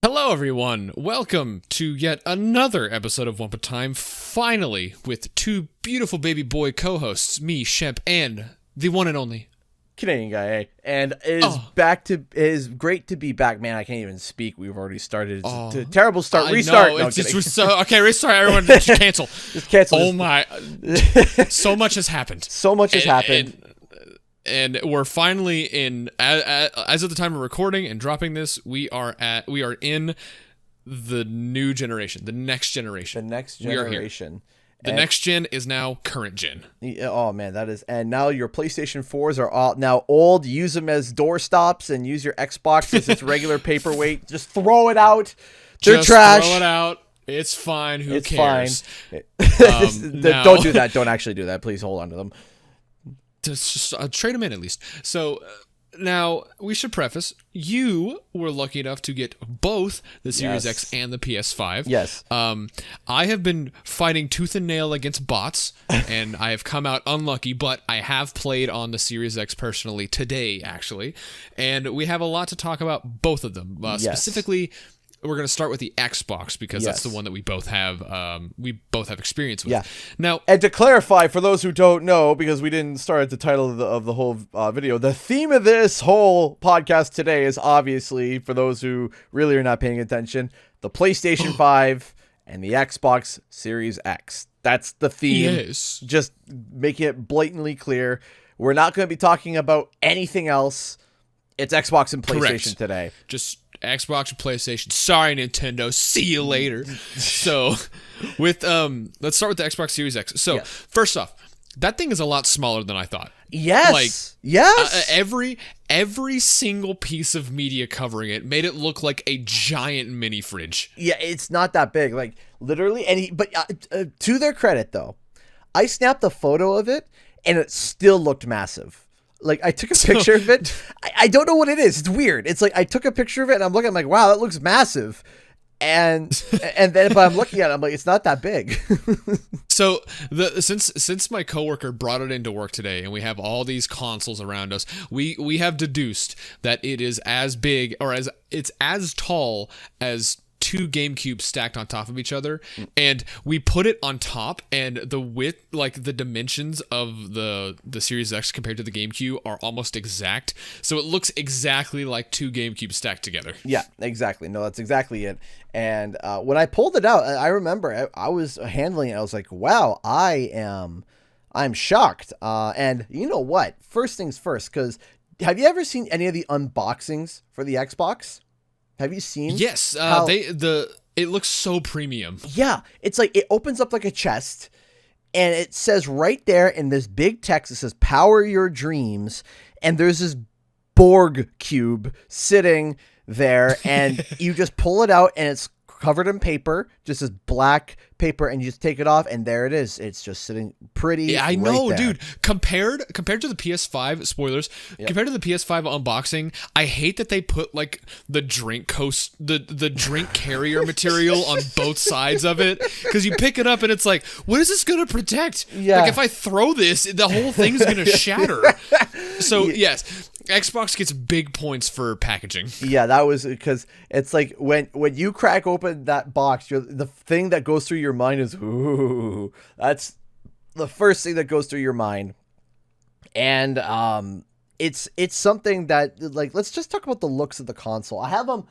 Hello, everyone. Welcome to yet another episode of Wumpa Time. Finally, with two beautiful baby boy co-hosts, me, Shemp, and the one and only Canadian guy, eh? And it is great to be back, man. I can't even speak. We've already started. It's a terrible start. Restart. No, okay, restart. Everyone, just cancel. Just cancel. Oh my! So much has happened. So much has happened. And we're finally in. As of the time of recording and dropping this, we are in the new generation, the next generation. The next generation. The next gen is now current gen. Oh man, that is. And now your PlayStation 4s are all now old. Use them as door stops and use your Xbox as its regular paperweight. Just throw it out. They're trash. Throw it out. It's fine. Who it's cares? Fine. Don't do that. Don't actually do that. Please hold on to them. Just trade them in at least. So now we should preface: you were lucky enough to get both the Series X and the PS5. Yes. I have been fighting tooth and nail against bots, and I have come out unlucky. But I have played on the Series X personally today, actually, and we have a lot to talk about both of them. Specifically, we're going to start with the Xbox because that's the one that we both have. We both have experience with. Yeah. Now, and to clarify for those who don't know, because we didn't start at the title of the whole video, the theme of this whole podcast today is obviously, for those who really are not paying attention, the PlayStation 5 and the Xbox Series X. That's the theme. Yes. Just making it blatantly clear. We're not going to be talking about anything else. It's Xbox and PlayStation today. Just Xbox and PlayStation. Sorry, Nintendo. See you later. So, with let's start with the Xbox Series X. So, first off, that thing is a lot smaller than I thought. Yes. Every single piece of media covering it made it look like a giant mini fridge. Yeah, it's not that big, like literally. But to their credit, though, I snapped a photo of it, and it still looked massive. Like, I took a picture of it. I don't know what it is. It's weird. It's like I took a picture of it, and I'm looking, I'm like, wow, that looks massive. And then, but I'm looking at it, I'm like, it's not that big. So since my coworker brought it into work today, and we have all these consoles around us, we have deduced that it is as big, or it's as tall as two GameCubes stacked on top of each other, and we put it on top, and the width, like the dimensions of the Series X compared to the GameCube are almost exact, so it looks exactly like two GameCubes stacked together. Yeah, exactly. No, that's exactly it. And when I pulled it out, I remember I was handling it. I was like, wow, I'm shocked. And you know what? First things first, because have you ever seen any of the unboxings for the Xbox? Have you seen? Yes, it looks so premium. Yeah, it's like it opens up like a chest, and it says right there in this big text, it says "Power your dreams," and there's this Borg cube sitting there, and you just pull it out, and it's covered in paper, just this black paper, and you just take it off, and there it is. It's just sitting pretty. Yeah, I know, right there. dude. Compared to the PS5, spoilers. Yep. Compared to the PS5 unboxing, I hate that they put like the drink the drink carrier material on both sides of it, because you pick it up and it's like, what is this gonna protect? Yeah. Like if I throw this, the whole thing's gonna shatter. So yes. Xbox gets big points for packaging. Yeah, that was because it's like when you crack open that box, the thing that goes through your mind is, ooh, that's the first thing that goes through your mind. And it's something that, like, let's just talk about the looks of the console. I have them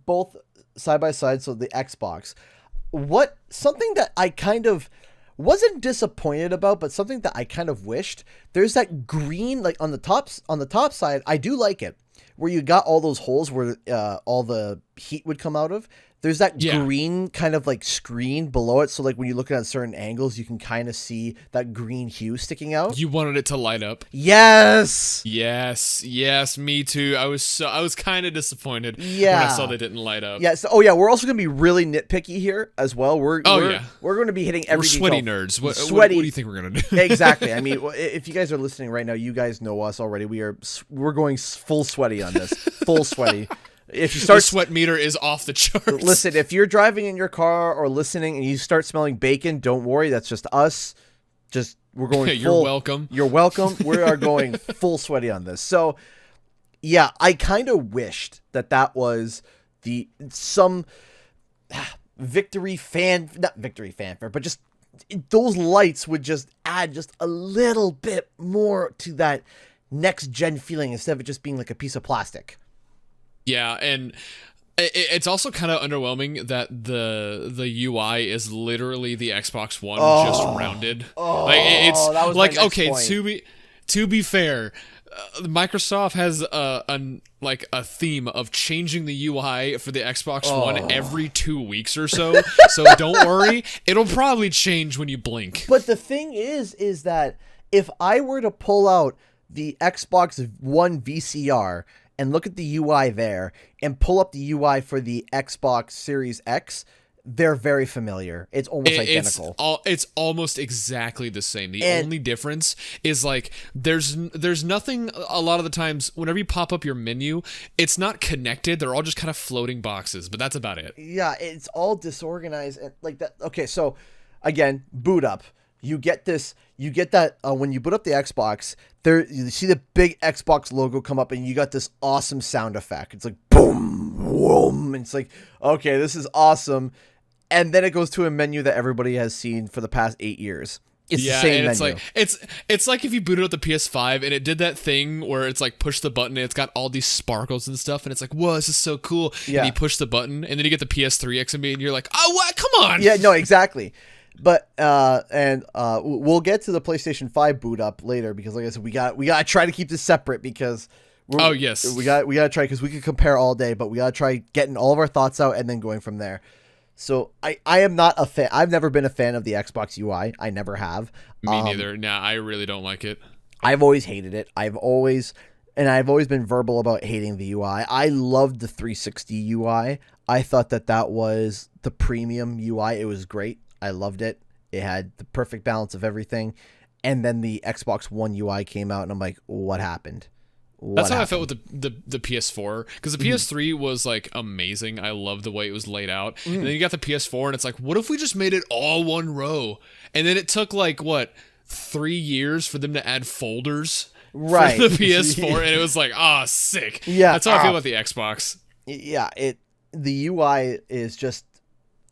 both side by side, so the Xbox. Something that I kind of wasn't disappointed about, but something that I kind of wished, there's that green, like on the top side, I do like it, where you got all those holes where all the heat would come out of. There's that green kind of like screen below it, so like when you look at certain angles, you can kind of see that green hue sticking out. You wanted it to light up. Yes, me too. I was kind of disappointed when I saw they didn't light up. Yes. Oh yeah, we're also gonna be really nitpicky here as well. We're going to be hitting every detail. Sweaty nerds. What do you think we're gonna do? Exactly. I mean, if you guys are listening right now, you guys know us already. We're going full sweaty on this. Full sweaty. If you start, the sweat meter is off the charts. Listen, if you're driving in your car or listening and you start smelling bacon, don't worry. That's just us. We're going full. You're welcome. You're welcome. We are going full sweaty on this. So, yeah, I kind of wished that was some not victory fanfare, but just those lights would just add just a little bit more to that next gen feeling instead of it just being like a piece of plastic. Yeah, and it's also kind of underwhelming that the UI is literally the Xbox One just rounded. Like it's that was like my next okay, point. to be fair, Microsoft has a theme of changing the UI for the Xbox One every 2 weeks or so. So don't worry, it'll probably change when you blink. But the thing is that if I were to pull out the Xbox One VCR and look at the UI there and pull up the UI for the Xbox Series X, they're very familiar. It's almost identical. It's almost exactly the same. The only difference is like there's nothing a lot of the times whenever you pop up your menu, it's not connected. They're all just kind of floating boxes, but that's about it. Yeah, it's all disorganized and like that. Okay, so again, boot up. You get that when you boot up the Xbox, there you see the big Xbox logo come up and you got this awesome sound effect. It's like boom, whoom, and it's like, okay, this is awesome. And then it goes to a menu that everybody has seen for the past 8 years. It's the same and menu. It's like if you booted up the PS5 and it did that thing where it's like push the button and it's got all these sparkles and stuff and it's like, whoa, this is so cool. Yeah. And you push the button and then you get the PS3 XMB and you're like, oh, what? Come on. Yeah, no, exactly. But we'll get to the PlayStation 5 boot up later because, like I said, we got to try to keep this separate because we got to try because we could compare all day, but we got to try getting all of our thoughts out and then going from there. So I am not a fan. I've never been a fan of the Xbox UI. I never have. Me neither. Nah, I really don't like it. I've always hated it. I've always been verbal about hating the UI. I loved the 360 UI. I thought that was the premium UI. It was great. I loved it. It had the perfect balance of everything. And then the Xbox One UI came out, and I'm like, what happened? That's how I felt with the PS4, because the PS3 was like amazing. I loved the way it was laid out. And then you got the PS4 and it's like, what if we just made it all one row? And then it took like 3 years for them to add folders for the PS4 and it was like, sick. Yeah. That's how I feel about the Xbox. Yeah, the UI is just,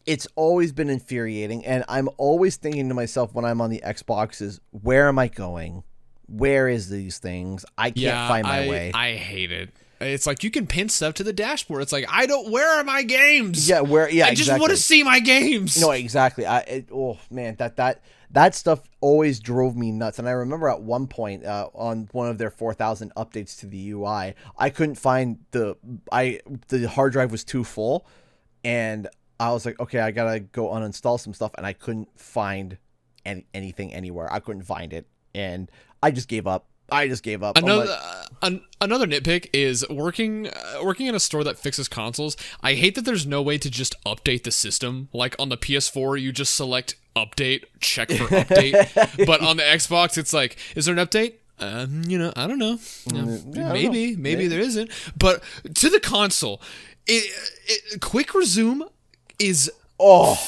it's always been infuriating, and I'm always thinking to myself when I'm on the Xbox is, where am I going? Where is these things? I can't find my way. I hate it. It's like you can pin stuff to the dashboard. It's like, where are my games? Yeah, I just want to see my games. No, exactly. Man, that stuff always drove me nuts. And I remember at one point on one of their 4,000 updates to the UI, I couldn't find the hard drive was too full, and I was like, okay, I gotta go uninstall some stuff, and I couldn't find anything anywhere. I couldn't find it, and I just gave up. Another nitpick is working in a store that fixes consoles. I hate that there's no way to just update the system. Like on the PS4, you just select update, check for update. But on the Xbox, it's like, is there an update? I don't know. Maybe there isn't. But to the console, quick resume is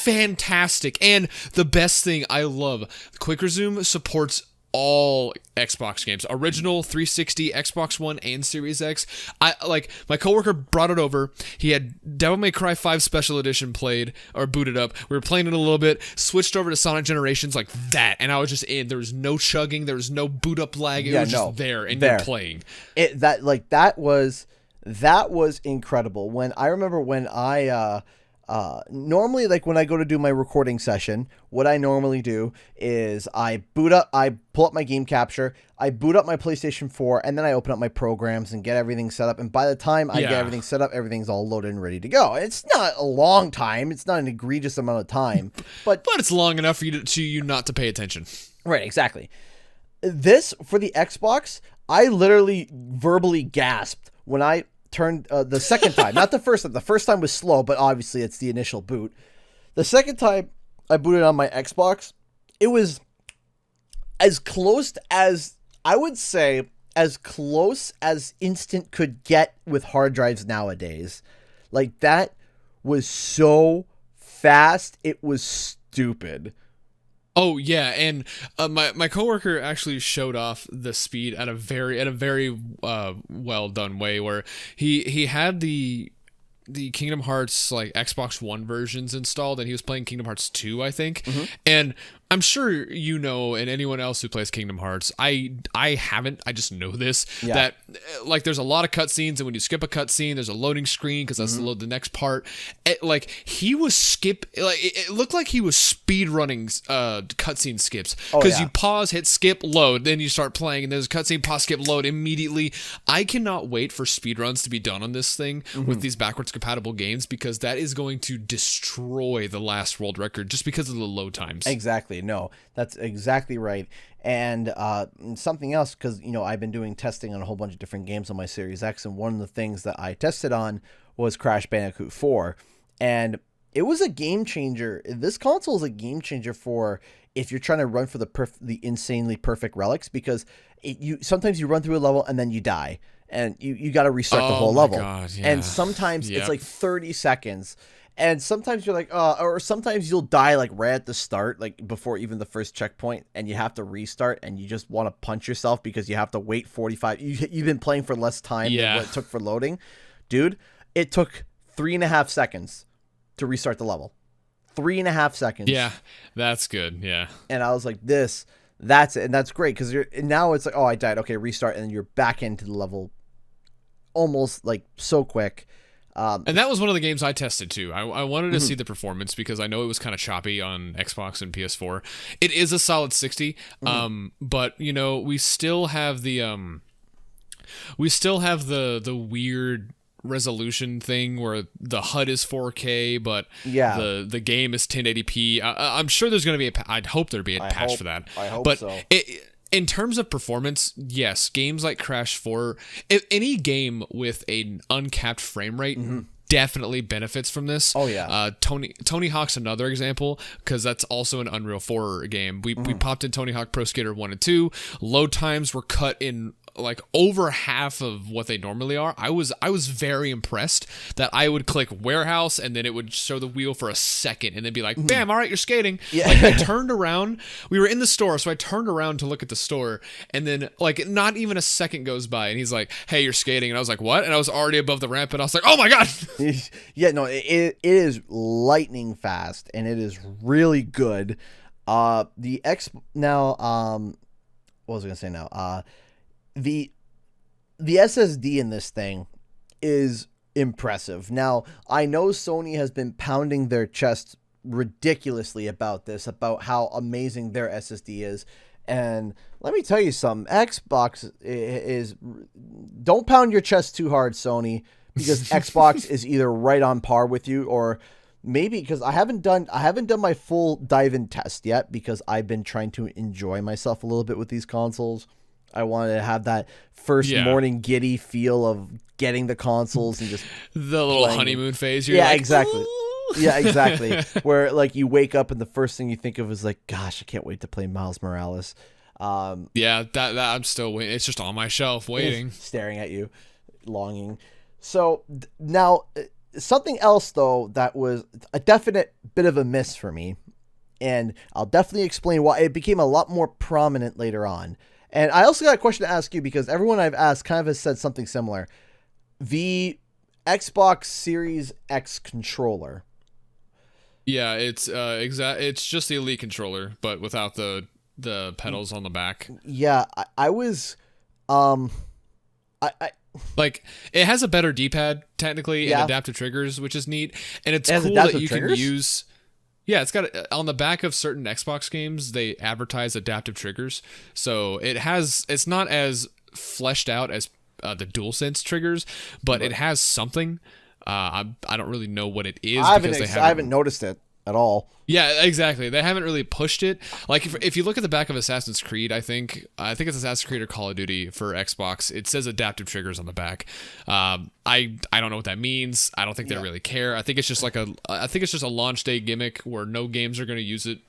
fantastic. And the best thing I love, quick resume supports all Xbox games, original 360, Xbox One, and Series X. My coworker brought it over. He had Devil May Cry 5 Special Edition played or booted up. We were playing it a little bit, switched over to Sonic Generations like that, and I was just in. There was no chugging, there was no boot up lag. It was just there, and you're playing. That was incredible. When I normally, like when I go to do my recording session, what I normally do is I pull up my game capture, I boot up my PlayStation 4, and then I open up my programs and get everything set up. And by the time I get everything set up, everything's all loaded and ready to go. It's not a long time. It's not an egregious amount of time, but it's long enough for you not to pay attention. Right, exactly. This, for the Xbox, I literally verbally gasped when I turned the second time, not the first time. The first time was slow, but obviously it's the initial boot. The second time I booted on my Xbox, it was as close as, I would say, as close as instant could get with hard drives nowadays. Like, that was so fast, it was stupid. Oh yeah, and my coworker actually showed off the speed at a very well done way, where he had the the Kingdom Hearts like Xbox One versions installed, and he was playing Kingdom Hearts 2, I think. And I'm sure you know, and anyone else who plays Kingdom Hearts, I haven't, I just know this, that like there's a lot of cutscenes, and when you skip a cutscene, there's a loading screen because that's the next part. Like he was it looked like he was speed running cutscene skips, because you pause, hit skip, load, then you start playing, and there's a cutscene, pause, skip, load immediately. I cannot wait for speed runs to be done on this thing with these backwards compatible games, because that is going to destroy the last world record just because of the load times. Exactly. No, that's exactly right. And something else, because, you know, I've been doing testing on a whole bunch of different games on my Series X, and one of the things that I tested on was Crash Bandicoot 4. And it was a game changer. This console is a game changer for if you're trying to run for the insanely perfect relics, because sometimes you run through a level and then you die. And you got to restart the whole level. God, yeah. And sometimes it's like 30 seconds. And sometimes you're like, or sometimes you'll die like right at the start, like before even the first checkpoint, and you have to restart, and you just want to punch yourself because you have to wait 45. You've been playing for less time than what it took for loading. Dude, it took 3.5 seconds to restart the level. 3.5 seconds. Yeah, that's good. Yeah. And I was like, that's it. And that's great, because now it's like, oh, I died. Okay, restart. And then you're back into the level almost like so quick. And that was one of the games I tested too. I wanted to see the performance, because I know it was kind of choppy on Xbox and PS4. It is a solid 60, but you know, we still have the weird resolution thing where the HUD is 4K, but the game is 1080p. I'm sure there's going to be I'd hope there'd be a patch for that. I hope but so. In terms of performance, yes, games like Crash 4, if any game with an uncapped frame rate definitely benefits from this. Oh yeah. Tony Hawk's another example, because that's also an Unreal 4 game. We popped in Tony Hawk Pro Skater 1 and 2. Load times were cut in like over half of what they normally are. I was very impressed that I would click warehouse, and then it would show the wheel for a second, and then be like, bam, all right, you're skating. Yeah. Like I turned around, we were in the store, so I turned around to look at the store, and then like not even a second goes by, and he's like, hey, you're skating. And I was like, what? And I was already above the ramp, and I was like, oh my God. Yeah, no, it is lightning fast, and it is really good. What was I gonna say now? The SSD in this thing is impressive. Now, I know Sony has been pounding their chest ridiculously about this, about how amazing their SSD is. And let me tell you something, Xbox is don't pound your chest too hard, Sony, because Xbox is either right on par with you, or maybe, because I haven't done my full dive-in test yet, because I've been trying to enjoy myself a little bit with these consoles. I wanted to have that first morning giddy feel of getting the consoles and just the little honeymoon phase. You're exactly. Ooh. Yeah, exactly. Where like you wake up and the first thing you think of is like, gosh, I can't wait to play Miles Morales. That I'm still waiting. It's just on my shelf waiting, staring at you, longing. So now something else though that was a definite bit of a miss for me, and I'll definitely explain why it became a lot more prominent later on. And I also got a question to ask you, because everyone I've asked kind of has said something similar. The Xbox Series X controller. Yeah, it's it's just the Elite controller, but without the pedals on the back. Yeah, I was like, it has a better D-pad technically and adaptive triggers, which is neat, and it's cool that you can use. Yeah, it's got on the back of certain Xbox games, they advertise adaptive triggers. So it's not as fleshed out as the DualSense triggers, but it has something. I don't really know what it is. I haven't noticed it at all. Yeah, exactly. They haven't really pushed it. Like if you look at the back of Assassin's Creed, I think it's Assassin's Creed or Call of Duty for Xbox. It says adaptive triggers on the back. I don't know what that means. I don't think they really care. I think it's just a launch day gimmick where no games are going to use it.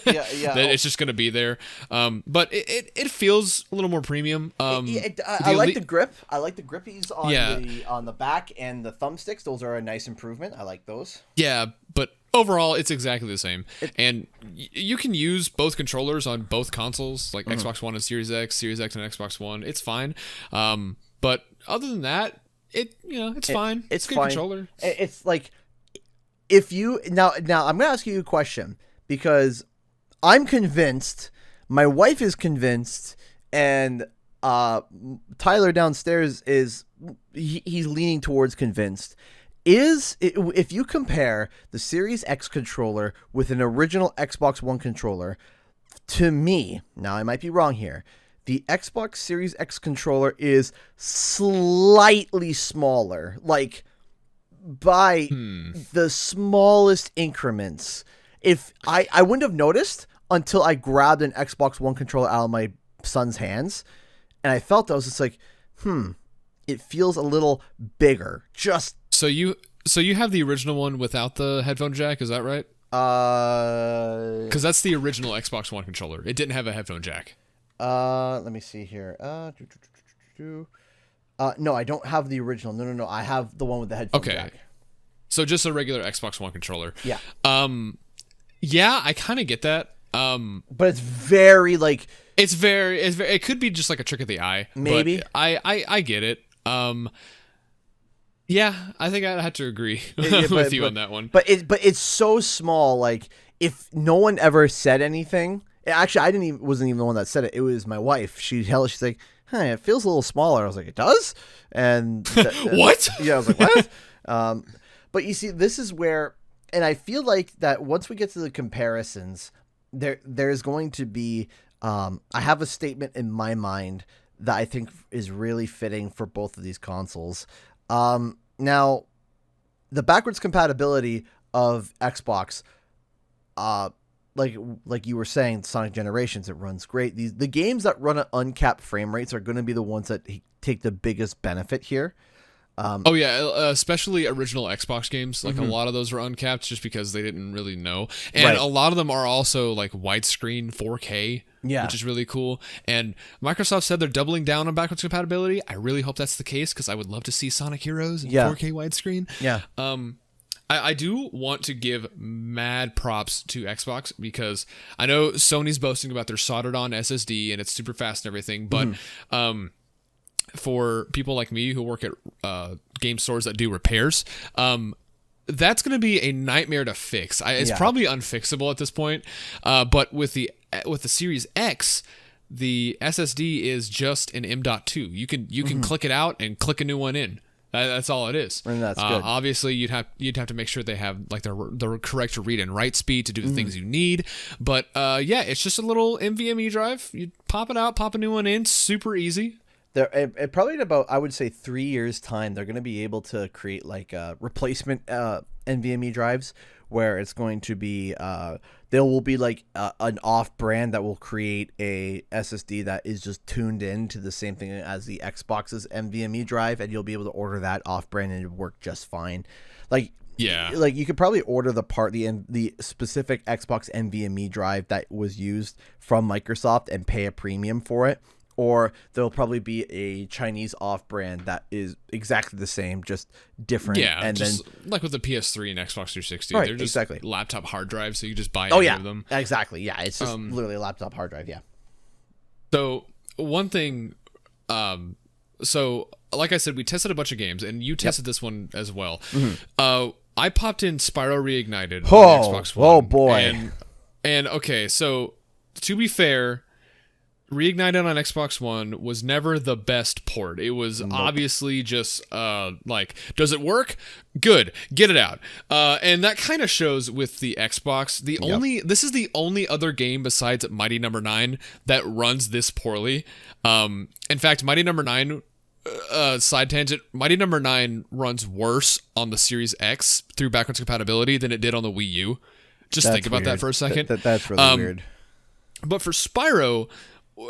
Yeah. It's just going to be there. But it feels a little more premium. I like the grip. I like the grippies on the back, and the thumbsticks. Those are a nice improvement. I like those. Yeah, but overall, it's exactly the same. And you can use both controllers on both consoles, like Xbox One and Series X and Xbox One. It's fine. But other than that, it's fine. It's a good fine. controller. It's like if you now I'm gonna ask you a question because I'm convinced, my wife is convinced, and Tyler downstairs is he's leaning towards convinced. If you compare the Series X controller with an original Xbox One controller, to me, now I might be wrong here, the Xbox Series X controller is slightly smaller, like by the smallest increments. If I wouldn't have noticed until I grabbed an Xbox One controller out of my son's hands, and I felt that I was just like, it feels a little bigger. So you have the original one without the headphone jack, is that right? Because that's the original Xbox One controller. It didn't have a headphone jack. Let me see here. No, I don't have the original. No. I have the one with the headphone jack. So just a regular Xbox One controller. Yeah. Yeah, I kind of get that. But it's very like it's very it could be just like a trick of the eye. Maybe. But I get it. Yeah, I think I'd have to agree with you on that one. But it's so small. Like if no one ever said anything, actually I wasn't even the one that said it. It was my wife. She's like, "Hey, it feels a little smaller." I was like, "It does?" And what? Yeah, I was like, "What?" But you see, this is where, and I feel like that once we get to the comparisons, there's going to be. I have a statement in my mind that I think is really fitting for both of these consoles. Now, the backwards compatibility of Xbox, like you were saying, Sonic Generations, it runs great. The games that run at uncapped frame rates are going to be the ones that take the biggest benefit here. Especially original Xbox games. Like a lot of those are uncapped just because they didn't really know. And a lot of them are also like widescreen 4K, which is really cool. And Microsoft said they're doubling down on backwards compatibility. I really hope that's the case because I would love to see Sonic Heroes in 4K widescreen. Yeah. I do want to give mad props to Xbox because I know Sony's boasting about their soldered on SSD and it's super fast and everything, but for people like me who work at game stores that do repairs, that's going to be a nightmare to fix. It's probably unfixable at this point, but with the Series X, the SSD is just an M.2. You can click it out and click a new one in. That's all it is. And that's good. Obviously, you'd have to make sure they have like the correct read and write speed to do the things you need. But it's just a little NVMe drive. You pop it out, pop a new one in. Super easy. Probably in about, I would say, 3 years' time, they're going to be able to create like replacement NVMe drives where it's going to be there will be like an off brand that will create a SSD that is just tuned in to the same thing as the Xbox's NVMe drive, and you'll be able to order that off brand and it'll work just fine. Like you could probably order the specific Xbox NVMe drive that was used from Microsoft and pay a premium for it. Or there'll probably be a Chinese off-brand that is exactly the same, just different. Yeah, and just then like with the PS3 and Xbox 360, right, they're just laptop hard drives, so you just buy any of them. Exactly. Yeah, it's just literally a laptop hard drive. Yeah. So one thing, so like I said, we tested a bunch of games, and you tested this one as well. I popped in Spyro Reignited on Xbox One. Oh boy! And okay, so to be fair, Reignited on Xbox One was never the best port. It was obviously just like, does it work? Good, get it out. And that kind of shows with the Xbox. This is the only other game besides Mighty Number 9 that runs this poorly. In fact, Mighty Number 9, side tangent, Mighty Number 9 runs worse on the Series X through backwards compatibility than it did on the Wii U. Just think about that for a second. That's really weird. But for Spyro,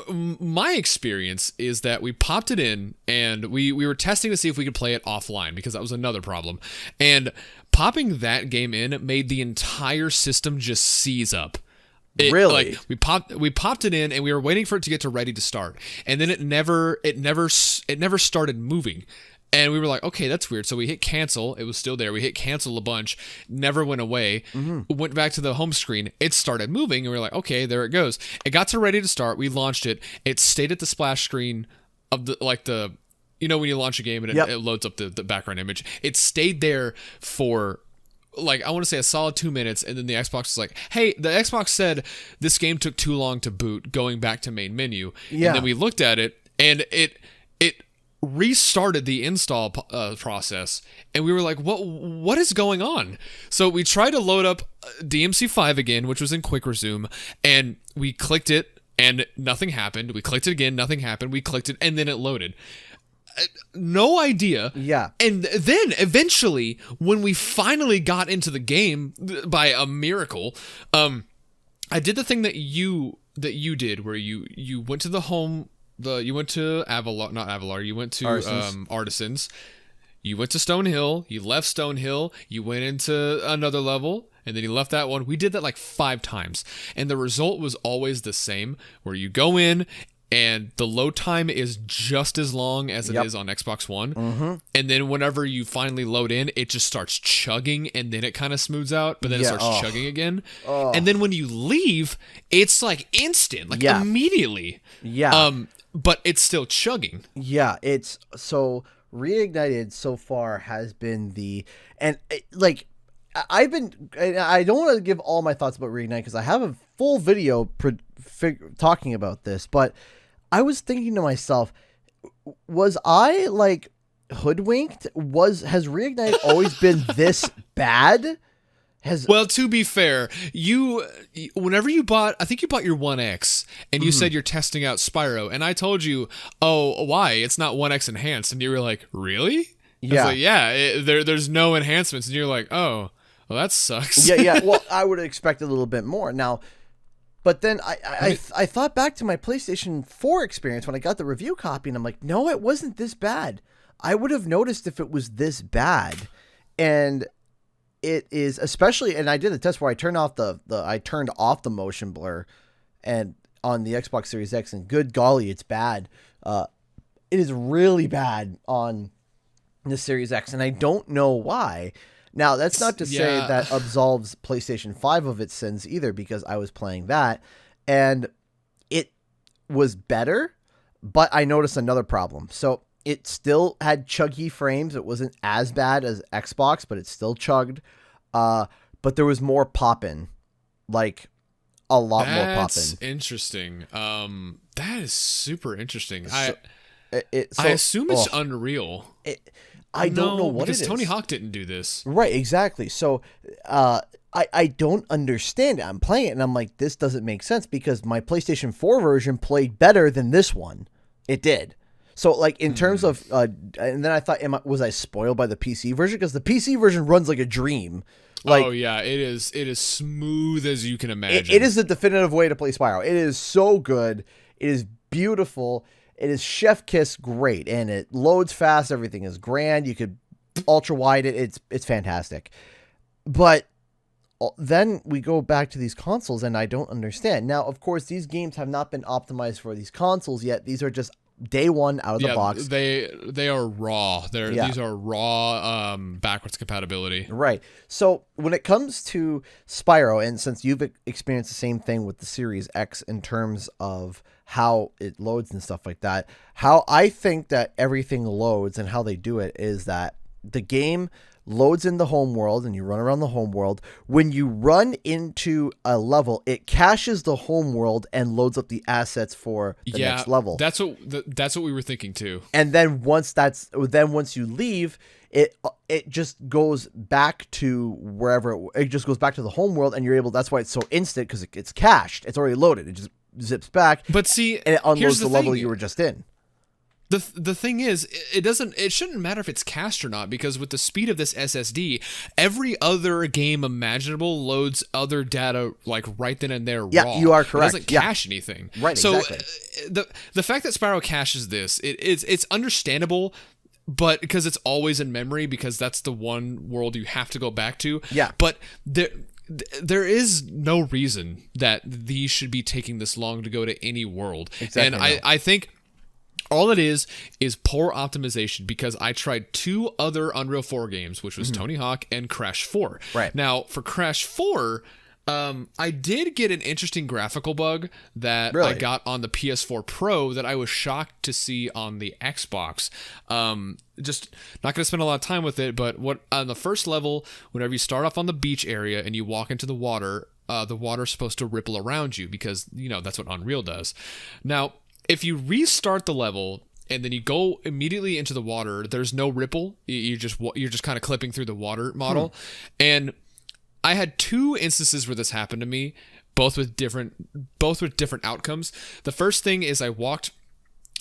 my experience is that we popped it in and we were testing to see if we could play it offline because that was another problem. And popping that game in made the entire system just seize up. Really? Like we popped it in and we were waiting for it to get to ready to start. And then it never started moving. And we were like, okay, that's weird. So we hit cancel. It was still there. We hit cancel a bunch. Never went away. Went back to the home screen. It started moving. And we were like, okay, there it goes. It got to ready to start. We launched it. It stayed at the splash screen of the You know when you launch a game and it loads up the background image? It stayed there for like, I want to say a solid 2 minutes, and then the Xbox was like, hey, the Xbox said this game took too long to boot, going back to main menu. Yeah. And then we looked at it, and it restarted the install process, and we were like, what is going on? So we tried to load up DMC5 again, which was in quick resume, and we clicked it, and nothing happened. We clicked it again, nothing happened. We clicked it, and then it loaded. No idea. Yeah. And then eventually, when we finally got into the game by a miracle, I did the thing that you did, where you went to the home, you went to Avalar, you went to Artisans, you went to Stonehill, you left Stonehill, you went into another level, and then you left that one. We did that like 5 times, and the result was always the same, where you go in, and the load time is just as long as it is on Xbox One. Mm-hmm. And then whenever you finally load in, it just starts chugging, and then it kind of smooths out, but then it starts chugging again. And then when you leave, it's like instant, like immediately. Yeah. But it's still chugging. Yeah, it's so Reignited so far has been I don't want to give all my thoughts about Reignited because I have a full video talking about this, but I was thinking to myself, was I like hoodwinked? Has Reignited always been this bad? Well, to be fair, whenever you bought, I think you bought your One X, and you said you're testing out Spyro, and I told you, oh, why? It's not One X enhanced, and you were like, really? Yeah. I was like, there's no enhancements, and you're like, oh, well, that sucks. Yeah. Well, I would have expected a little bit more now. But then I thought back to my PlayStation 4 experience when I got the review copy, and I'm like, no, it wasn't this bad. I would have noticed if it was this bad. And it is, especially, and I did a test where I turned off the motion blur and on the Xbox Series X, and good golly, it's bad. It is really bad on the Series X, and I don't know why. Now, that's not to say that absolves PlayStation 5 of its sins either, because I was playing that, and it was better, but I noticed another problem. So it still had chuggy frames. It wasn't as bad as Xbox, but it still chugged. But there was more popping, like a lot more popping. That's interesting. That is super interesting. I assume it's Unreal. I don't know what it is. Because Tony Hawk didn't do this. Right, exactly. So I don't understand it. I'm playing it, and I'm like, this doesn't make sense, because my PlayStation 4 version played better than this one. It did. So, like, in terms of, and then I thought, was I spoiled by the PC version? Because the PC version runs like a dream. Like, oh yeah, it is smooth as you can imagine. It is the definitive way to play Spyro. It is so good. It is beautiful. It is chef kiss great, and it loads fast. Everything is grand. You could ultra wide it. It's fantastic. But then we go back to these consoles, and I don't understand. Now, of course, these games have not been optimized for these consoles yet. These are just day one out of the box. They are raw. These are raw backwards compatibility. Right. So when it comes to Spyro, and since you've experienced the same thing with the Series X in terms of how it loads and stuff like that, how I think that everything loads and how they do it is that the game loads in the home world, and you run around the home world. When you run into a level, it caches the home world and loads up the assets for the next level. That's what we were thinking too. And then once you leave, it just goes back to wherever it just goes back to the home world, and you're able. That's why it's so instant, because it's cached. It's already loaded. It just zips back. But see, and it unloads the level you were just in. The thing is, it shouldn't matter if it's cached or not, because with the speed of this SSD, every other game imaginable loads other data like right then and there raw. Yeah, you are correct. It doesn't cache anything. Right, so exactly. The fact that Spyro caches this, it's understandable, but because it's always in memory, because that's the one world you have to go back to. Yeah. But there is no reason that these should be taking this long to go to any world. Exactly. And I think all it is poor optimization, because I tried 2 other Unreal 4 games, which was Tony Hawk and Crash 4. Right. Now, for Crash 4, I did get an interesting graphical bug that Really? I got on the PS4 Pro that I was shocked to see on the Xbox. Just not going to spend a lot of time with it, but what on the first level, whenever you start off on the beach area and you walk into the water's supposed to ripple around you because, that's what Unreal does. Now, if you restart the level and then you go immediately into the water, there's no ripple. You're just kind of clipping through the water model. And I had 2 instances where this happened to me, both with different outcomes. The first thing is I walked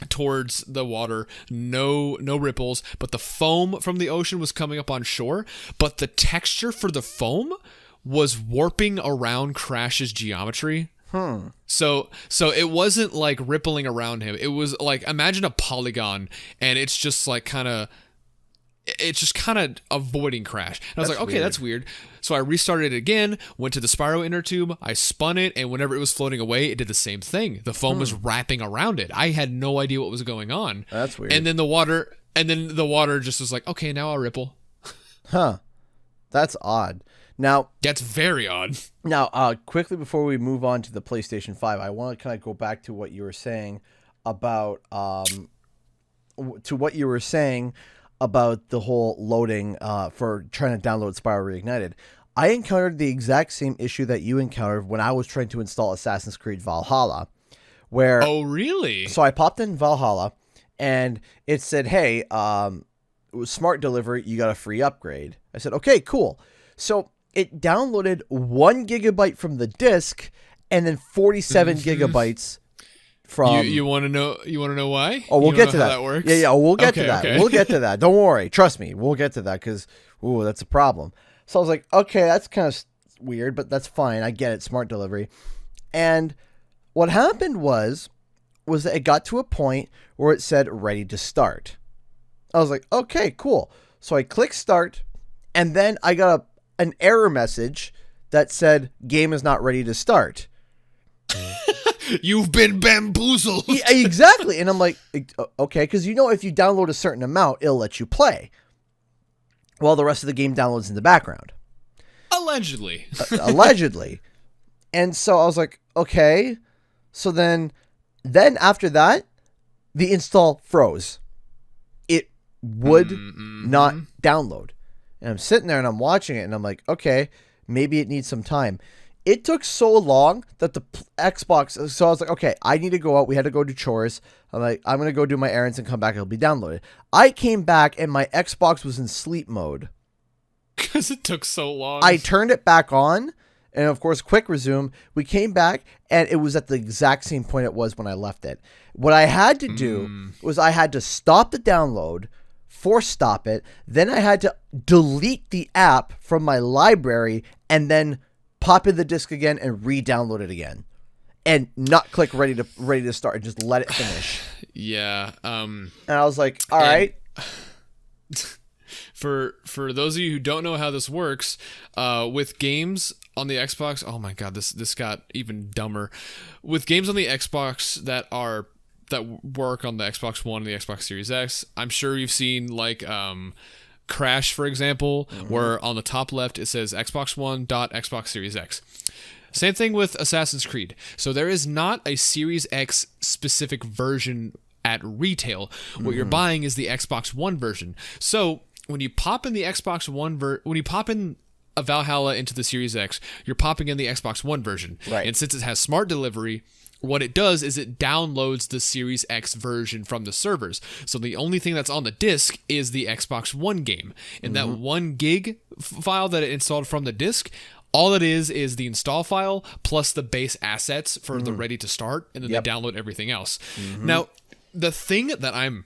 towards the water, no ripples, but the foam from the ocean was coming up on shore, but the texture for the foam was warping around Crash's geometry. So it wasn't like rippling around him. It was like, imagine a polygon and it's just kind of avoiding Crash. And I was like, okay, that's weird. So I restarted it again, went to the Spyro inner tube, I spun it, and whenever it was floating away, it did the same thing. The foam was wrapping around it. I had no idea what was going on. That's weird. And then the water just was like, okay, now I'll ripple. Huh. That's odd. Now, that's very odd. Now, quickly before we move on to the PlayStation 5, I want to kind of go back to what you were saying about the whole loading for trying to download Spyro Reignited. I encountered the exact same issue that you encountered when I was trying to install Assassin's Creed Valhalla. Where Oh, really? So I popped in Valhalla, and it said, hey, it was Smart Delivery, you got a free upgrade. I said, okay, cool. So it downloaded 1 gigabyte from the disc, and then 47 gigabytes from... You want to know why? Oh, we'll get to that. How that works? Yeah, we'll get to that. Okay. We'll get to that. Don't worry. Trust me. We'll get to that because, that's a problem. So I was like, okay, that's kind of weird, but that's fine. I get it. Smart Delivery. And what happened was that it got to a point where it said ready to start. I was like, okay, cool. So I clicked start, and then I got an error message that said game is not ready to start. You've been bamboozled. Yeah, exactly. And I'm like, okay, because if you download a certain amount, it'll let you play. Well, the rest of the game downloads in the background. Allegedly. Allegedly. And so I was like, okay. So then after that, the install froze. It would not download. And I'm sitting there and I'm watching it and I'm like, okay, maybe it needs some time. It took so long that the Xbox... So I was like, okay, I need to go out. We had to go do chores. I'm like, I'm going to go do my errands and come back. It'll be downloaded. I came back and my Xbox was in sleep mode. Because it took so long. I turned it back on. And of course, quick resume. We came back and it was at the exact same point it was when I left it. What I had to do was I had to stop the download, force stop it. Then I had to delete the app from my library and then pop in the disc again and re-download it again, and not click ready to start and just let it finish. Yeah. And I was like, all right. For those of you who don't know how this works, with games on the Xbox, oh my god, this got even dumber. With games on the Xbox that work on the Xbox One and the Xbox Series X, I'm sure you've seen Crash, for example, where on the top left it says Xbox One Xbox Series X. Same thing with Assassin's Creed. So there is not a Series X specific version at retail. What you're buying is the Xbox One version. So when you pop in the Xbox One when you pop in a Valhalla into the Series X, you're popping in the Xbox One version. Right. And since it has smart delivery, what it does is it downloads the Series X version from the servers. So the only thing that's on the disc is the Xbox One game. And that 1 gig file that it installed from the disc, all it is the install file plus the base assets for the ready to start, and then they download everything else. Now, the thing that I'm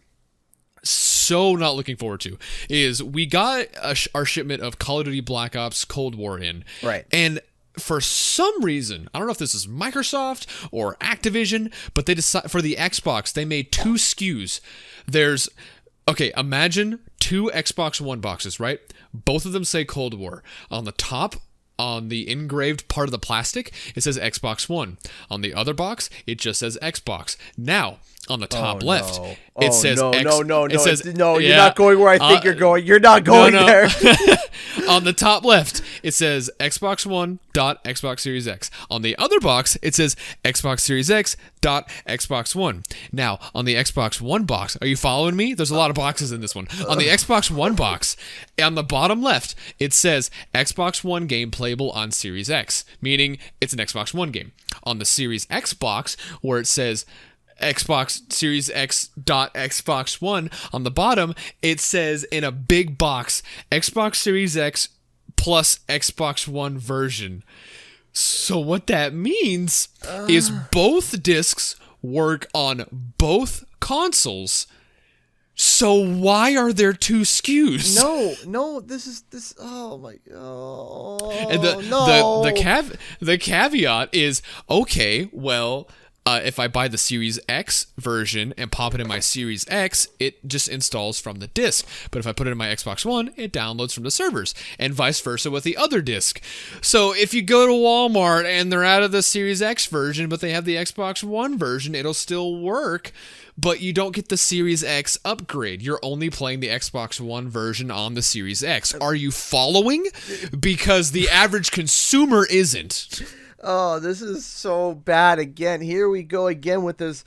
so not looking forward to is we got our shipment of Call of Duty Black Ops Cold War in. Right. And for some reason, I don't know if this is Microsoft or Activision, but they decided for the Xbox, they made 2 SKUs. Imagine 2 Xbox One boxes, right? Both of them say Cold War. On the top on the engraved part of the plastic, it says Xbox One. On the other box, it just says Xbox. Now, on the top left, it says no. yeah. You're not going where I think you're going. You're not going there. On the top left, it says Xbox One dot Xbox Series X. On the other box, it says Xbox Series X dot Xbox One. Now, on the Xbox One box, are you following me? There's a lot of boxes in this one. On the Xbox One box, on the bottom left, it says Xbox One game playable on Series X, meaning it's an Xbox One game. On the Series X box, where it says Xbox Series X dot Xbox One, on the bottom, it says in a big box, Xbox Series X plus Xbox One version. So what that means is both discs work on both consoles. So why are there two SKUs? No, this. Oh my god! And the caveat is, okay, well, if I buy the Series X version and pop it in my Series X, it just installs from the disc. But if I put it in my Xbox One, it downloads from the servers, and vice versa with the other disc. So if you go to Walmart and they're out of the Series X version, but they have the Xbox One version, it'll still work, but you don't get the Series X upgrade. You're only playing the Xbox One version on the Series X. Are you following? Because the average consumer isn't. Oh, this is so bad again. Here we go again with this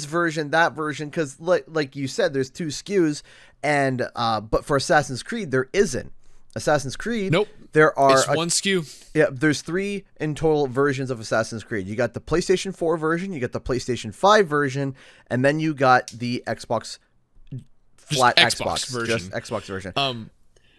version, that version, because like you said, there's two SKUs, and but for Assassin's Creed there isn't. Assassin's Creed, nope. There are it's one SKU. Yeah, there's 3 in total versions of Assassin's Creed. You got the PlayStation 4 version, you got the PlayStation 5 version, and then you got the Xbox flat Xbox version, just Xbox version.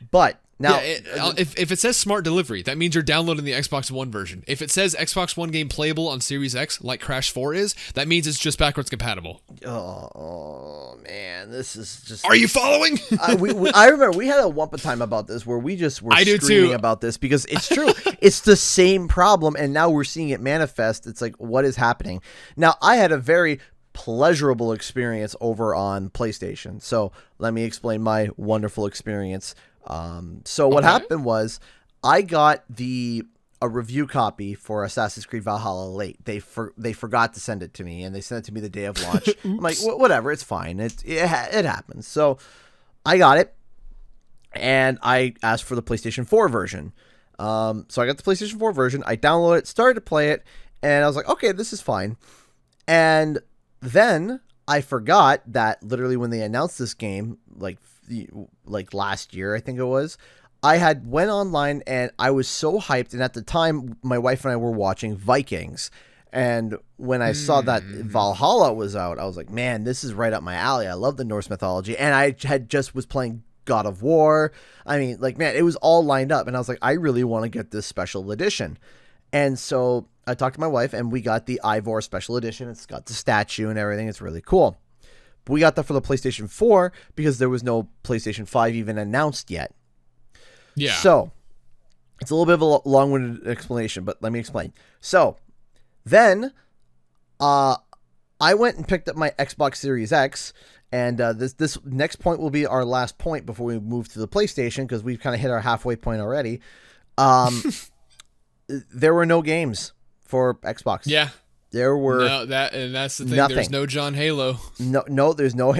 But now, if it says smart delivery, that means you're downloading the Xbox One version. If it says Xbox One game playable on Series X, like Crash 4 is, that means it's just backwards compatible. Oh man, this is just... Are you following? I remember we had a Wumpa time about this where we just were screaming about this because it's true. It's the same problem, and now we're seeing it manifest. It's like, what is happening? Now, I had a very pleasurable experience over on PlayStation, so let me explain my wonderful experience. So what happened was I got a review copy for Assassin's Creed Valhalla late. They forgot to send it to me, and they sent it to me the day of launch. I'm like, whatever, it's fine. It happens. So I got it, and I asked for the PlayStation 4 version. So I got the PlayStation 4 version. I downloaded it, started to play it, and I was like, okay, this is fine. And then I forgot that literally when they announced this game, like last year, I think it was, I had went online and I was so hyped. And at the time, my wife and I were watching Vikings. And when I saw that Valhalla was out, I was like, man, this is right up my alley. I love the Norse mythology. And I was playing God of War. I mean, like, man, it was all lined up. And I was like, I really want to get this special edition. And so I talked to my wife and we got the Ivor special edition. It's got the statue and everything. It's really cool. We got that for the PlayStation 4 because there was no PlayStation 5 even announced yet. Yeah. So it's a little bit of a long-winded explanation, but let me explain. So then I went and picked up my Xbox Series X, and this next point will be our last point before we move to the PlayStation because we've kind of hit our halfway point already. There were no games for Xbox. Yeah. There were that's the thing. Nothing. There's no John Halo. No, there's no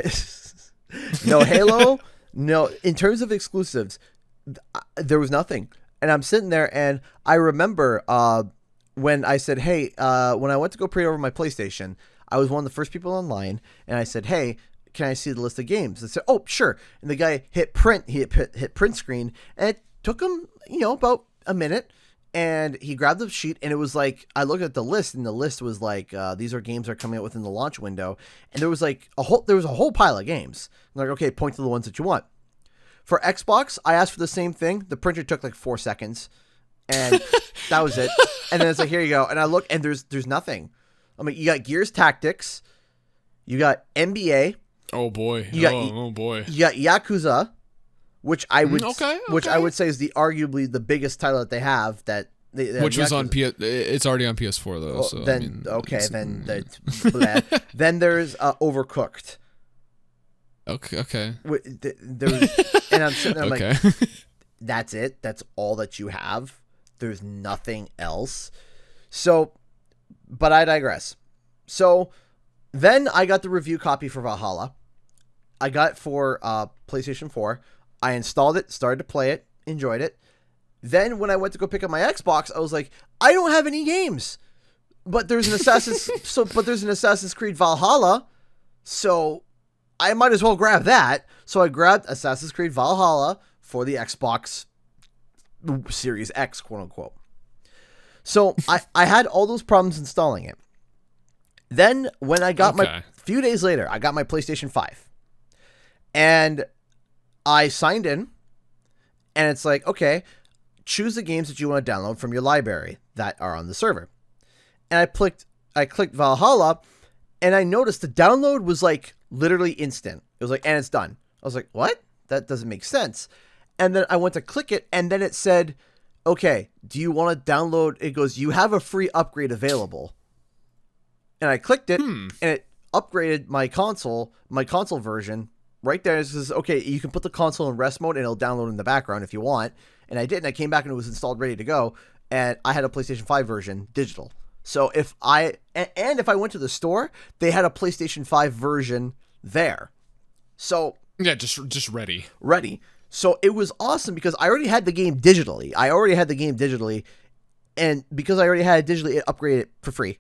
Halo. No, in terms of exclusives, there was nothing. And I'm sitting there, and I remember when I said, "Hey," when I went to go pre-order my PlayStation, I was one of the first people online, and I said, "Hey, can I see the list of games?" I said, "Oh, sure." And the guy hit print. He hit print screen, and it took him, about a minute. And he grabbed the sheet, and it was like, I looked at the list, and the list was like, these are games that are coming out within the launch window. And there was like a whole pile of games. I'm like, okay, point to the ones that you want. For Xbox, I asked for the same thing. The printer took like 4 seconds, and that was it. And then it's like, here you go. And I look, and there's nothing. I mean, you got Gears Tactics, you got NBA. Oh boy. Oh boy. You got Yakuza. Which I would I would say is arguably the biggest title that they have which was on it's already on PS4 though. So then then there's Overcooked. Okay. And I'm sitting there like, that's it. That's all that you have. There's nothing else. So, but I digress. So then I got the review copy for Valhalla. I got it for PlayStation 4. I installed it, started to play it, enjoyed it. Then when I went to go pick up my Xbox, I was like, I don't have any games. But there's an Assassin's Creed Valhalla, so I might as well grab that. So I grabbed Assassin's Creed Valhalla for the Xbox Series X, quote unquote. So I had all those problems installing it. Then when I got a few days later, I got my PlayStation 5. And I signed in, and it's like, okay, choose the games that you want to download from your library that are on the server. And I clicked Valhalla, and I noticed the download was like literally instant. It was like, and it's done. I was like, what? That doesn't make sense. And then I went to click it, and then it said, okay, do you want to download? It goes, you have a free upgrade available. And I clicked it, and it upgraded my console version. Right there, it says, okay, you can put the console in rest mode, and it'll download in the background if you want. And I did, and I came back, and it was installed, ready to go. And I had a PlayStation 5 version, digital. So if I went to the store, they had a PlayStation 5 version there. So yeah, just ready. So it was awesome because I already had the game digitally. And because I already had it digitally, it upgraded for free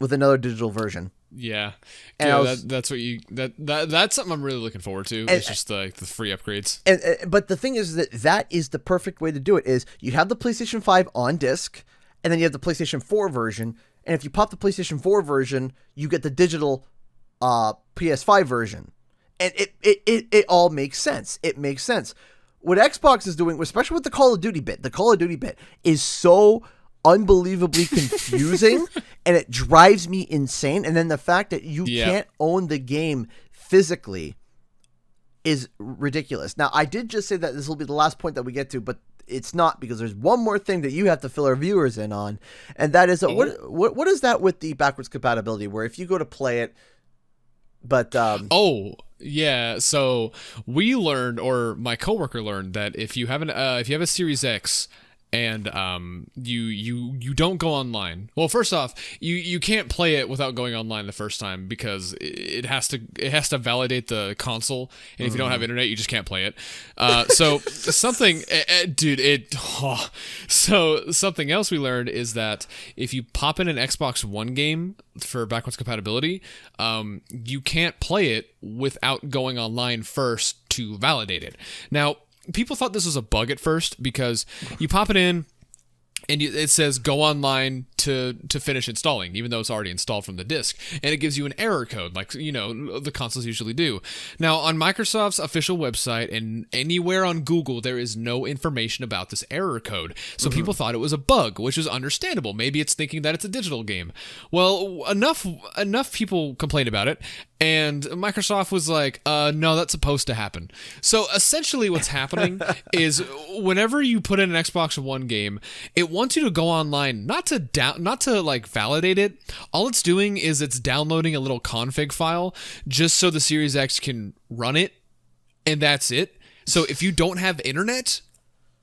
with another digital version. Yeah, and that's something I'm really looking forward to. It's just the free upgrades. But the thing is that is the perfect way to do it. Is you have the PlayStation 5 on disc, and then you have the PlayStation 4 version. And if you pop the PlayStation 4 version, you get the digital PS5 version, and it all makes sense. It makes sense. What Xbox is doing, especially with the Call of Duty bit, is so unbelievably confusing and it drives me insane. And then the fact that you can't own the game physically is ridiculous. Now, I did just say that this will be the last point that we get to, but it's not, because there's one more thing that you have to fill our viewers in on, and that is what is that with the backwards compatibility, where if you go to play it, but yeah, so we learned, or my coworker learned, that if you have a Series X and you don't go online. Well, first off, you can't play it without going online the first time, because it has to validate the console, and if you don't have internet, you just can't play it. So something else we learned is that if you pop in an Xbox One game for backwards compatibility, you can't play it without going online first to validate it. Now, people thought this was a bug at first, because you pop it in and it says go online to finish installing, even though it's already installed from the disk, and it gives you an error code, like the consoles usually do. Now, on Microsoft's official website and anywhere on Google, there is no information about this error code, so people thought it was a bug, which is understandable. Maybe it's thinking that it's a digital game. Well, enough people complained about it, and Microsoft was like, no, that's supposed to happen. So essentially what's happening is whenever you put in an Xbox One game, it wants you to go online, not to like validate it. All it's doing is it's downloading a little config file just so the Series X can run it, and that's it. So if you don't have internet,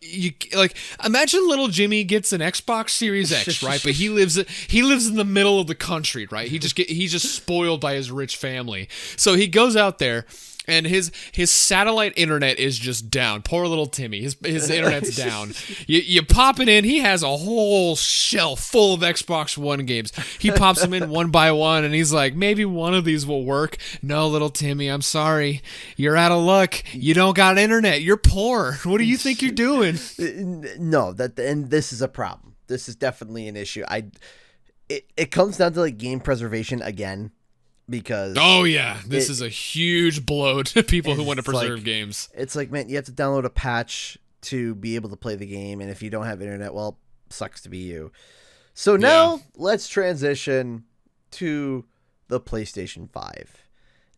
you like imagine little Jimmy gets an Xbox Series X, right? But he lives in the middle of the country, right? He's just spoiled by his rich family. So he goes out there, and his satellite internet is just down. Poor little Timmy. His internet's down. You pop it in. He has a whole shelf full of Xbox One games. He pops them in one by one, and he's like, maybe one of these will work. No, little Timmy, I'm sorry. You're out of luck. You don't got internet. You're poor. What do you think you're doing? No, and this is a problem. This is definitely an issue. It comes down to like game preservation again. Because this is a huge blow to people who want to preserve games. It's like, man, you have to download a patch to be able to play the game, and if you don't have internet, well, sucks to be you. So now let's transition to the PlayStation 5.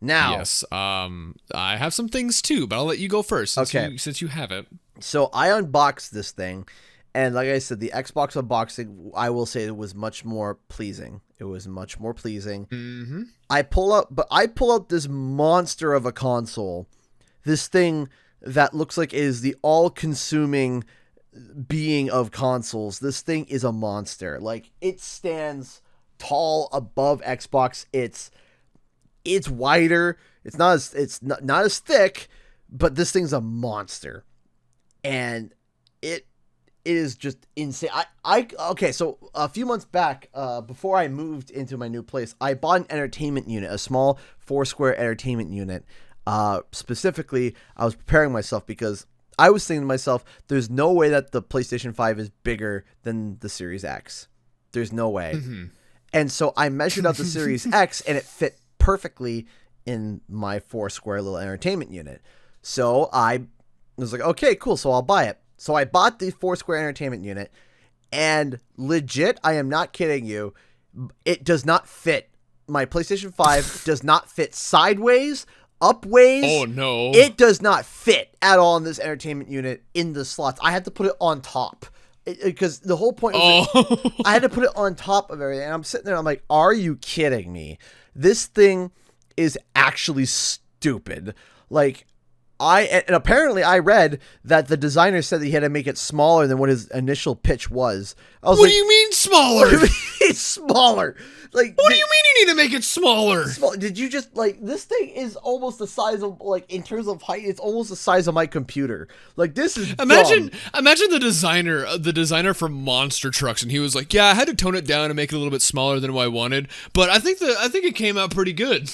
Now, yes, I have some things too, but I'll let you go first since you have it. So I unboxed this thing, and like I said, the Xbox unboxing, I will say, it was much more pleasing. It was much more pleasing. Mm-hmm. I pull out this monster of a console, this thing that looks like is the all-consuming being of consoles, this thing is a monster. Like, it stands tall above Xbox. It's wider. It's not as thick, but this thing's a monster. And it is just insane. Okay, so a few months back, before I moved into my new place, I bought an entertainment unit, a small 4-square entertainment unit. Specifically, I was preparing myself because I was thinking to myself, there's no way that the PlayStation 5 is bigger than the Series X. There's no way. Mm-hmm. And so I measured out the Series X, and it fit perfectly in my 4-square little entertainment unit. So I was like, okay, cool. So I'll buy it. So I bought the 4-square entertainment unit, and legit, I am not kidding you, it does not fit. My PlayStation 5 does not fit sideways, upways. Oh, no. It does not fit at all in this entertainment unit in the slots. I had to put it on top. Because the whole point was I had to put it on top of everything. And I'm sitting there, I'm like, are you kidding me? This thing is actually stupid. Like, and apparently I read that the designer said that he had to make it smaller than what his initial pitch was. What do you mean smaller? It's smaller. Like, what do you mean you need to make it smaller? Did you just, like, this thing is almost the size of, like, in terms of height, it's almost the size of my computer. Like, this is imagine dumb. the designer for Monster Trucks, and he was like, yeah, I had to tone it down and make it a little bit smaller than what I wanted, but I think it came out pretty good.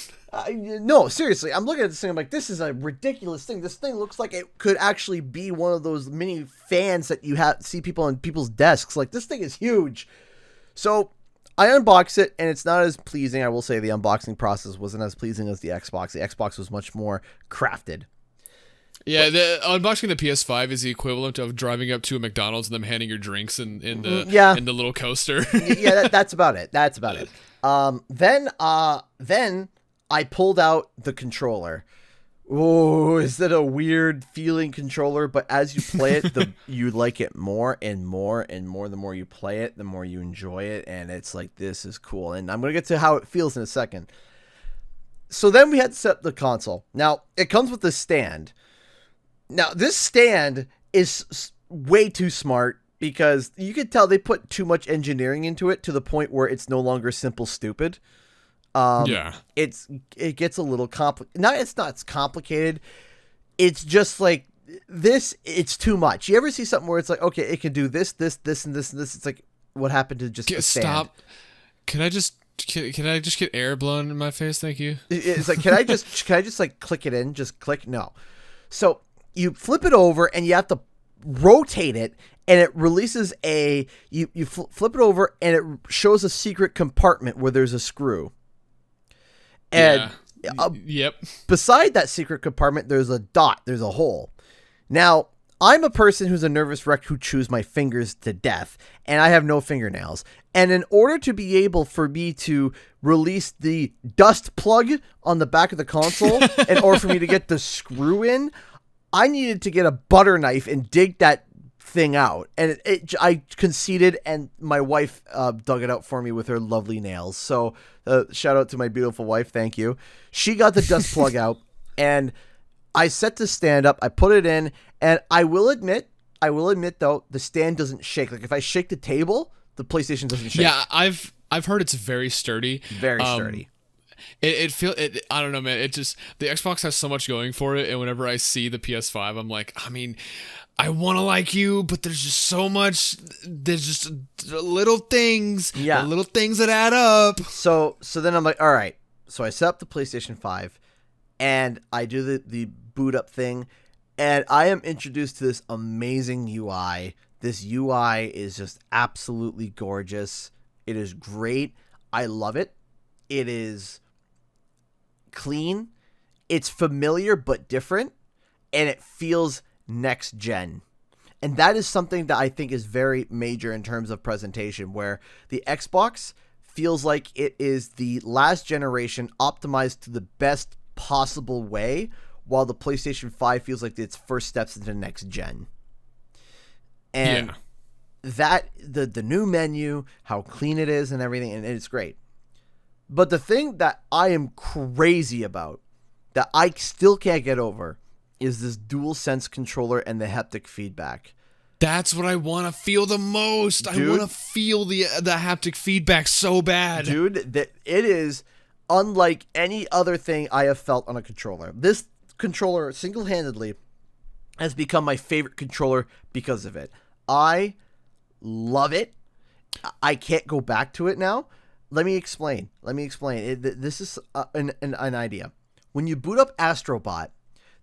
No, seriously, I'm looking at this thing, I'm like, this is a ridiculous thing. This thing looks like it could actually be one of those mini fans that you see people on people's desks. Like, this thing is huge. So I unbox it, and it's not as pleasing. I will say the unboxing process wasn't as pleasing as the Xbox. The Xbox was much more crafted. Yeah, the unboxing the PS5 is the equivalent of driving up to a McDonald's and them handing your drinks in the little coaster. Yeah, that's about it. That's about it. Then I pulled out the controller. Oh, is that a weird feeling controller? But as you play it, you like it more and more and more. The more you play it, the more you enjoy it. And it's like, this is cool. And I'm going to get to how it feels in a second. So then we had to set up the console. Now, it comes with this stand. Now, this stand is way too smart because you could tell they put too much engineering into it to the point where it's no longer simple stupid. Yeah, it gets a little complicated. It's not complicated. It's just like this. It's too much. You ever see something where it's like, okay, it can do this, and this, and this. It's like, what happened to just the stand? Stop. Can I just get air blown in my face? Thank you. It's like, can I just like click it in? Just click. No. So you flip it over and you have to rotate it, and it releases you flip it over and it shows a secret compartment where there's a screw. And yep. Beside that secret compartment, there's a dot. There's a hole. Now, I'm a person who's a nervous wreck who chews my fingers to death, and I have no fingernails. And in order to be able for me to release the dust plug on the back of the console, in order for me to get the screw in, I needed to get a butter knife and dig that thing out, and I conceded, and my wife dug it out for me with her lovely nails. So shout out to my beautiful wife, thank you. She got the dust plug out, and I set the stand up. I put it in, and I will admit though, the stand doesn't shake. Like, if I shake the table, the PlayStation doesn't shake. Yeah, I've heard it's very sturdy. Very sturdy. I don't know, man. It just, the Xbox has so much going for it, and whenever I see the PS5, I'm like, I mean, I want to like you, but there's just so much. There's just little things, little things that add up. So then I'm like, all right. So I set up the PlayStation 5, and I do the boot up thing, and I am introduced to this amazing UI. This UI is just absolutely gorgeous. It is great. I love it. It is clean. It's familiar but different, and it feels next gen. And that is something that I think is very major in terms of presentation, where the Xbox feels like it is the last generation optimized to the best possible way, while the PlayStation 5 feels like its first steps into next gen. And that the new menu, how clean it is and everything, and it's great. But the thing that I am crazy about, that I still can't get over, is this DualSense controller and the haptic feedback. That's what I want to feel the most. Dude, I want to feel the haptic feedback so bad. Dude, that it is unlike any other thing I have felt on a controller. This controller single-handedly has become my favorite controller because of it. I love it. I can't go back to it now. Let me explain. This is an idea. When you boot up Astrobot,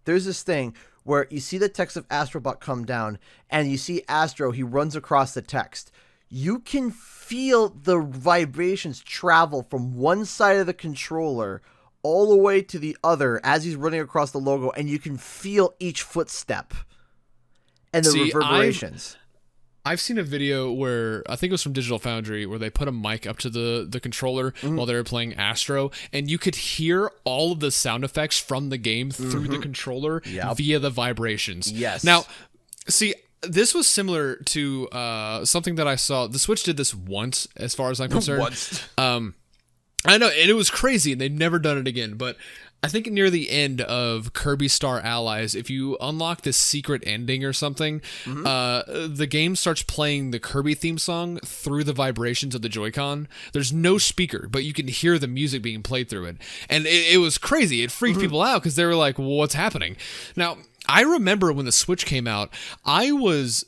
there's this thing where you see the text of Astrobot come down, and you see Astro, he runs across the text. You can feel the vibrations travel from one side of the controller all the way to the other as he's running across the logo, and you can feel each footstep and the reverberations. I've seen a video where, I think it was from Digital Foundry, where they put a mic up to the controller while they were playing Astro, and you could hear all of the sound effects from the game through the controller via the vibrations. Yes. Now, see, this was similar to something that I saw. The Switch did this once, as far as I'm concerned. Once. I know, and it was crazy, and they've never done it again, but I think near the end of Kirby Star Allies, if you unlock this secret ending or something, the game starts playing the Kirby theme song through the vibrations of the Joy-Con. There's no speaker, but you can hear the music being played through it. And it was crazy. It freaked people out because they were like, well, what's happening? Now, I remember when the Switch came out, I was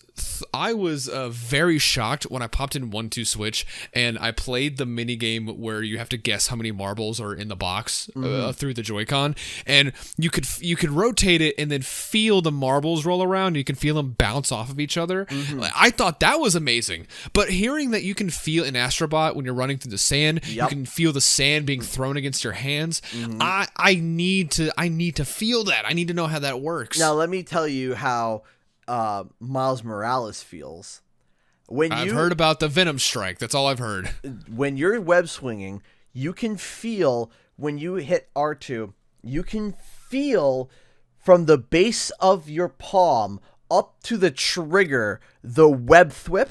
very shocked when I popped in 1-2 Switch and I played the mini game where you have to guess how many marbles are in the box through the Joy-Con, and you could rotate it and then feel the marbles roll around. You can feel them bounce off of each other. I thought that was amazing. But hearing that you can feel in Astrobot when you're running through the sand, you can feel the sand being thrown against your hands. I need to feel that. I need to know how that works. Now let me tell you how Miles Morales feels. I've heard about the Venom Strike. That's all I've heard. When you're web swinging, you can feel when you hit R2, you can feel from the base of your palm up to the trigger the web thwip.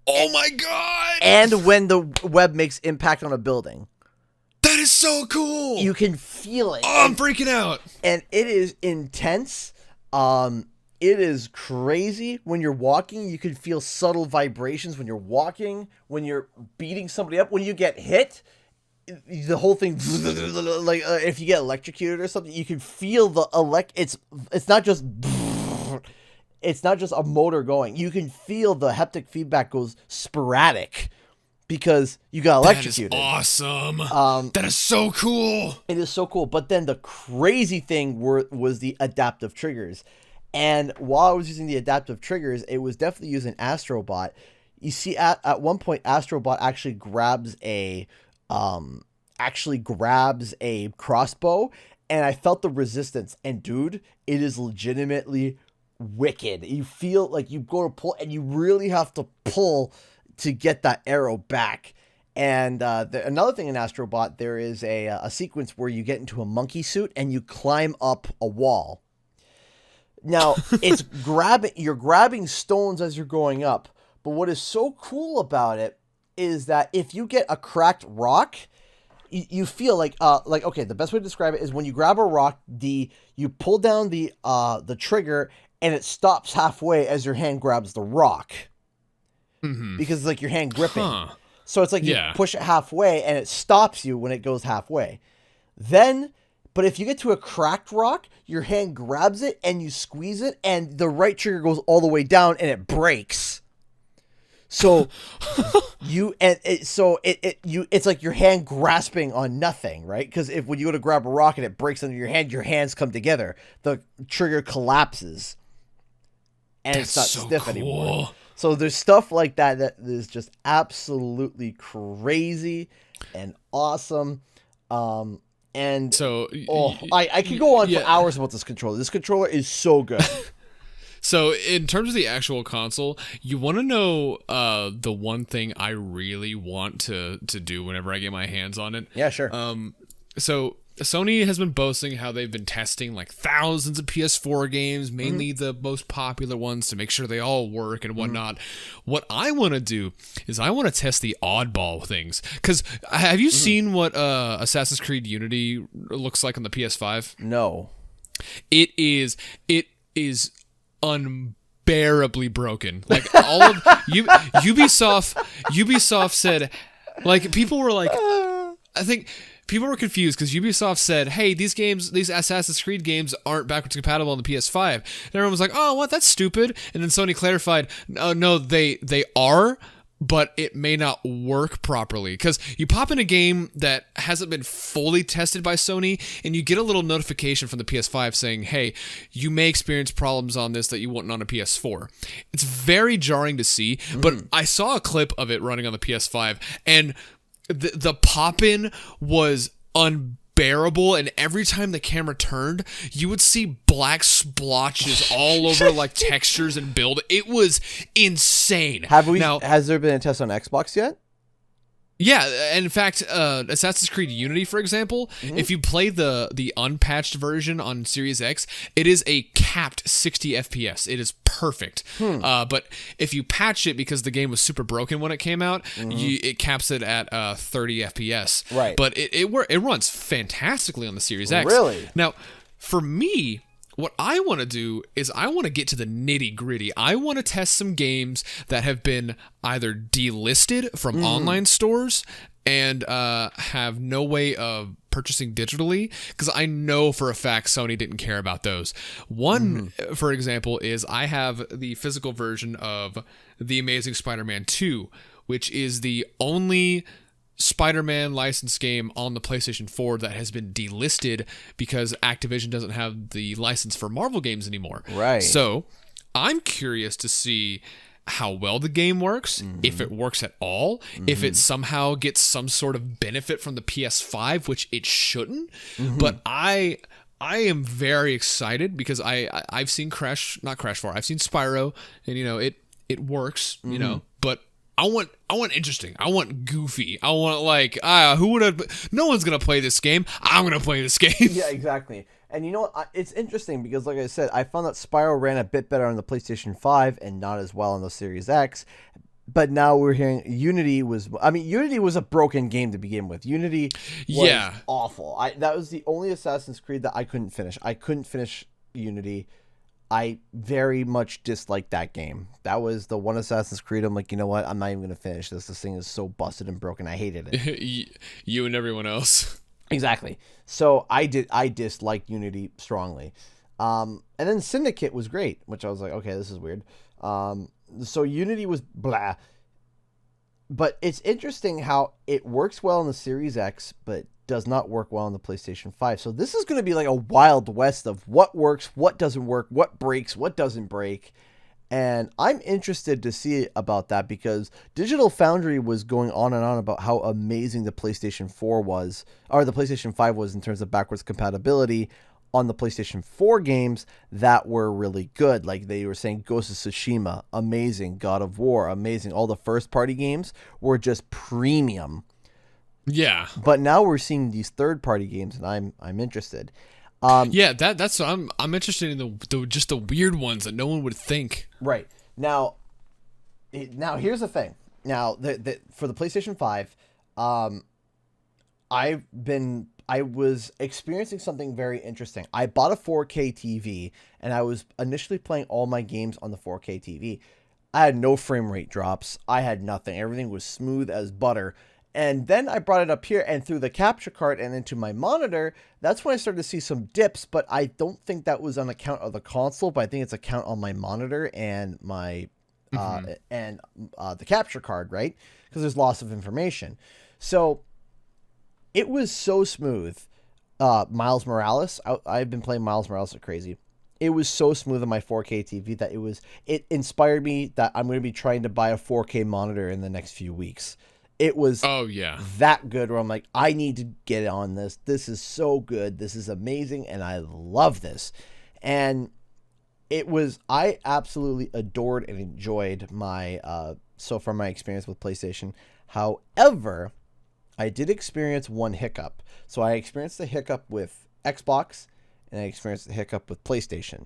Oh my god! And when the web makes impact on a building. That is so cool! You can feel it. Oh, I'm freaking out! And it is intense. It is crazy. When you're walking, you can feel subtle vibrations when you're walking, when you're beating somebody up, when you get hit, the whole thing, like if you get electrocuted or something, you can feel the it's not just a motor going. You can feel the haptic feedback goes sporadic because you got electrocuted. That is awesome. That is so cool. It is so cool. But then the crazy thing was the adaptive triggers. And while I was using the adaptive triggers, it was definitely using Astrobot. You see, at one point, Astrobot actually grabs a crossbow, and I felt the resistance. And dude, it is legitimately wicked. You feel like you go to pull, and you really have to pull to get that arrow back. And another thing in Astrobot, there is a sequence where you get into a monkey suit and you climb up a wall. Now, you're grabbing stones as you're going up, but what is so cool about it is that if you get a cracked rock, you feel like okay, the best way to describe it is when you grab a rock, you pull down the trigger and it stops halfway as your hand grabs the rock. Because it's like your hand gripping. So it's like you push it halfway and it stops you when it goes halfway. But if you get to a cracked rock, your hand grabs it and you squeeze it, and the right trigger goes all the way down and it breaks. So it's like your hand grasping on nothing, right? Because when you go to grab a rock and it breaks under your hands come together. The trigger collapses, and it's not so stiff anymore. So there's stuff like that is just absolutely crazy and awesome. And so, I could go on for hours about this controller. This controller is so good. So, in terms of the actual console, you want to know the one thing I really want to do whenever I get my hands on it? Yeah, sure. So, Sony has been boasting how they've been testing like thousands of PS4 games, mainly the most popular ones, to make sure they all work and whatnot. What I want to do is I want to test the oddball things. Because have you seen what Assassin's Creed Unity looks like on the PS5? No. It is unbearably unbearably broken. Like all of Ubisoft said, like people were like, I think people were confused because Ubisoft said, hey, these Assassin's Creed games aren't backwards compatible on the PS5. And everyone was like, oh, what? That's stupid. And then Sony clarified, no, they are, but it may not work properly. Because you pop in a game that hasn't been fully tested by Sony, and you get a little notification from the PS5 saying, hey, you may experience problems on this that you wouldn't on a PS4. It's very jarring to see, but I saw a clip of it running on the PS5, and the pop-in was unbearable, and every time the camera turned, you would see black splotches all over like textures and build. It was insane. Has there been a test on Xbox yet? Yeah, and in fact, Assassin's Creed Unity, for example, if you play the unpatched version on Series X, it is a capped 60 FPS. It is perfect. But if you patch it because the game was super broken when it came out, it caps it at 30 FPS. Right. But it runs fantastically on the Series X. Really? Now, for me, what I want to do is I want to get to the nitty gritty. I want to test some games that have been either delisted from online stores and have no way of purchasing digitally, because I know for a fact Sony didn't care about those. One, for example, is I have the physical version of The Amazing Spider-Man 2, which is the only Spider-Man licensed game on the PlayStation 4 that has been delisted because Activision doesn't have the license for Marvel games anymore. Right. So I'm curious to see how well the game works, if it works at all, if it somehow gets some sort of benefit from the PS5, which it shouldn't. But I am very excited because I've seen not Crash 4, I've seen Spyro, and it works, but I want interesting. I want goofy. I want like, who would have? No one's gonna play this game. I'm gonna play this game. Yeah, exactly. And you know what? It's interesting because, like I said, I found that Spyro ran a bit better on the PlayStation 5 and not as well on the Series X. But now we're hearing Unity was a broken game to begin with. Unity was awful. That was the only Assassin's Creed that I couldn't finish. I couldn't finish Unity. I very much disliked that game. That was the one Assassin's Creed I'm like, you know what? I'm not even going to finish this. This thing is so busted and broken. I hated it. You and everyone else. Exactly. So I disliked Unity strongly. And then Syndicate was great, which I was like, okay, this is weird. So Unity was blah. But it's interesting how it works well on the Series X, but does not work well on the PlayStation 5. So this is going to be like a wild west of what works, what doesn't work, what breaks, what doesn't break. And I'm interested to see about that because Digital Foundry was going on and on about how amazing the PlayStation 4 was, or the PlayStation 5 was in terms of backwards compatibility on the PlayStation 4 games that were really good. Like they were saying Ghost of Tsushima, amazing. God of War, amazing. All the first party games were just premium. Yeah. But now we're seeing these third party games and I'm interested. That's I'm interested in just the weird ones that no one would think. Right. Now here's the thing. Now for the PlayStation 5, I was experiencing something very interesting. I bought a 4K TV and I was initially playing all my games on the 4K TV. I had no frame rate drops. I had nothing. Everything was smooth as butter. And then I brought it up here and through the capture card and into my monitor, that's when I started to see some dips, but I don't think that was on account of the console, but I think it's account on my monitor and my the capture card, right? Because there's loss of information. So it was so smooth. Miles Morales, I've been playing Miles Morales like crazy. It was so smooth on my 4K TV that it inspired me that I'm going to be trying to buy a 4K monitor in the next few weeks. It was that good where I'm like, I need to get on this. This is so good. This is amazing. And I love this. And I absolutely adored and enjoyed my experience with PlayStation. However, I did experience one hiccup. So I experienced the hiccup with Xbox and I experienced the hiccup with PlayStation.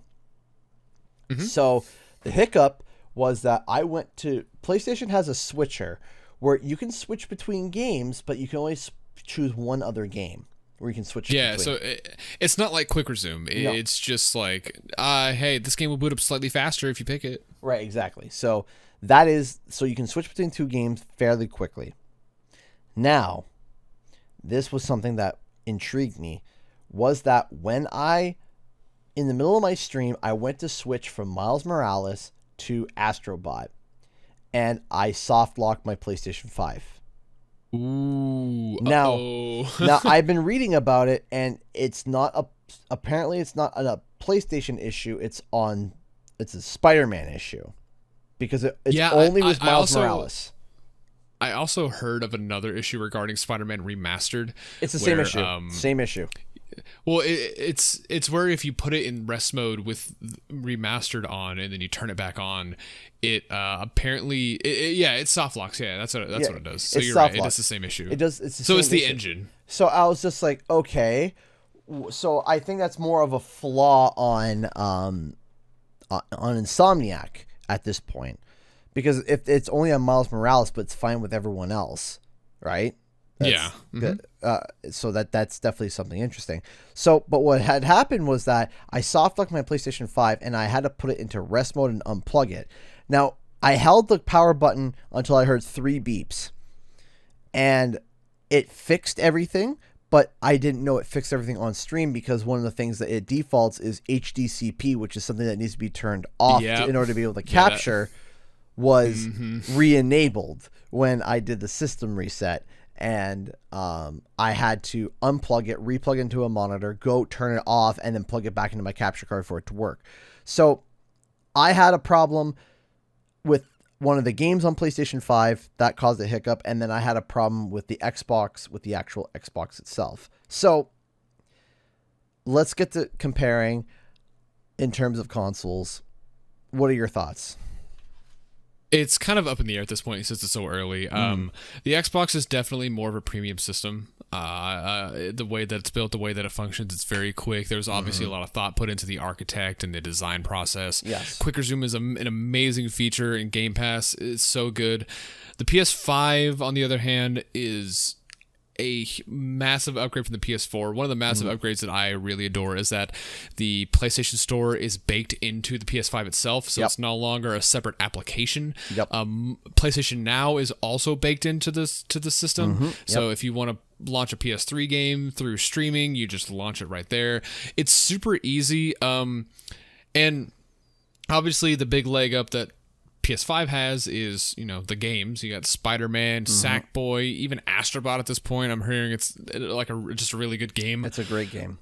So the hiccup was that PlayStation has a switcher where you can switch between games, but you can only choose one other game, where you can switch it Yeah, between. so it's not like quick resume. No. It's just like, hey, this game will boot up slightly faster if you pick it. Right, exactly. So that is, so you can switch between two games fairly quickly. Now, this was something that intrigued me, was that when in the middle of my stream, I went to switch from Miles Morales to Astrobot, and I soft locked my PlayStation 5. Ooh. Now I've been reading about it, and apparently it's not a PlayStation issue. It's a Spider-Man issue, because it's only with Miles Morales. I also heard of another issue regarding Spider-Man Remastered. It's the same issue. Same issue. Well, it's where if you put it in rest mode with Remastered on and then you turn it back on, it apparently it soft locks. Yeah, that's what it does. So you're right. It does the same issue. It does. It's so it's the engine. So I was just like, okay. So I think that's more of a flaw on Insomniac at this point, because if it's only on Miles Morales, but it's fine with everyone else, right? Yeah. So that's definitely something interesting. So, but what had happened was that I soft locked my PlayStation 5 and I had to put it into rest mode and unplug it. Now, I held the power button until I heard 3 beeps, and it fixed everything, but I didn't know it fixed everything on stream, because one of the things that it defaults is HDCP, which is something that needs to be turned off in order to be able to capture, was re-enabled when I did the system reset. And I had to unplug it, replug into a monitor, go turn it off, and then plug it back into my capture card for it to work. So I had a problem with one of the games on PlayStation 5 that caused a hiccup, and then I had a problem with the Xbox, with the actual Xbox itself. So let's get to comparing in terms of consoles. What are your thoughts? It's kind of up in the air at this point since it's so early. The Xbox is definitely more of a premium system. The way that it's built, the way that it functions, it's very quick. There's obviously a lot of thought put into the architect and the design process. Yes. Quick resume is an amazing feature in Game Pass. It's so good. The PS5, on the other hand, is a massive upgrade from the PS4. One of the massive upgrades that I really adore is that the PlayStation Store is baked into the PS5 itself, so it's no longer a separate application. PlayStation Now is also baked into the system. So if you want to launch a PS3 game through streaming, you just launch it right there. It's super easy. And obviously the big leg up that PS5 has is, the games. You got Spider-Man, Sackboy, even Astrobot at this point. I'm hearing it's like just a really good game. It's a great game.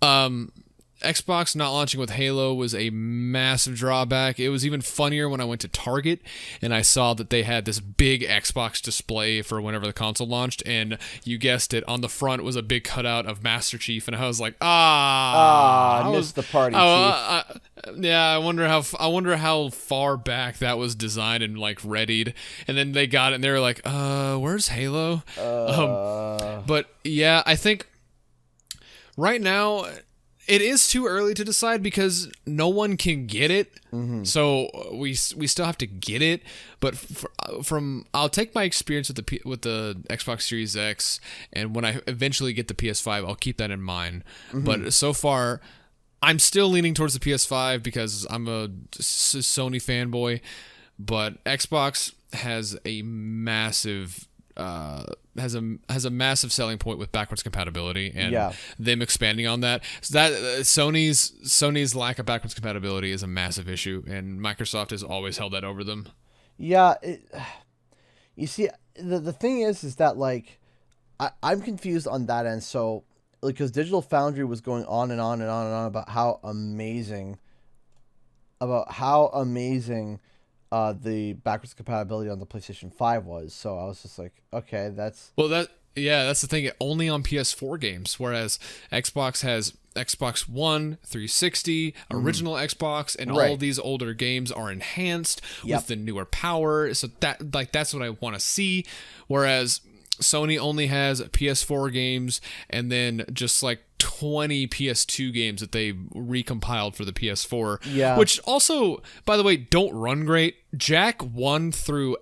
Xbox not launching with Halo was a massive drawback. It was even funnier when I went to Target and I saw that they had this big Xbox display for whenever the console launched, and you guessed it, on the front was a big cutout of Master Chief, and I was like, I missed the party, Chief. Yeah, I wonder how far back that was designed and like readied, and then they got it and they were like, where's Halo? But yeah, I think right now it is too early to decide because no one can get it. So we still have to get it. But I'll take my experience with the Xbox Series X, and when I eventually get the PS5, I'll keep that in mind. But so far, I'm still leaning towards the PS5 because I'm a Sony fanboy. But Xbox has a massive has a massive selling point with backwards compatibility, and them expanding on that. So that Sony's lack of backwards compatibility is a massive issue, and Microsoft has always held that over them. Yeah, you see, the thing is that like I'm confused on that end. So because Digital Foundry was going on and on and on and on about how amazing the backwards compatibility on the PlayStation 5 was. So I was just like, okay, that's the thing. Only on PS4 games, whereas Xbox has Xbox One, 360, original Xbox, and all of these older games are enhanced with the newer power. So that's what I want to see. Whereas Sony only has PS4 games and then just like 20 PS2 games that they recompiled for the PS4. Yeah. Which also, by the way, don't run great. Jack 1 through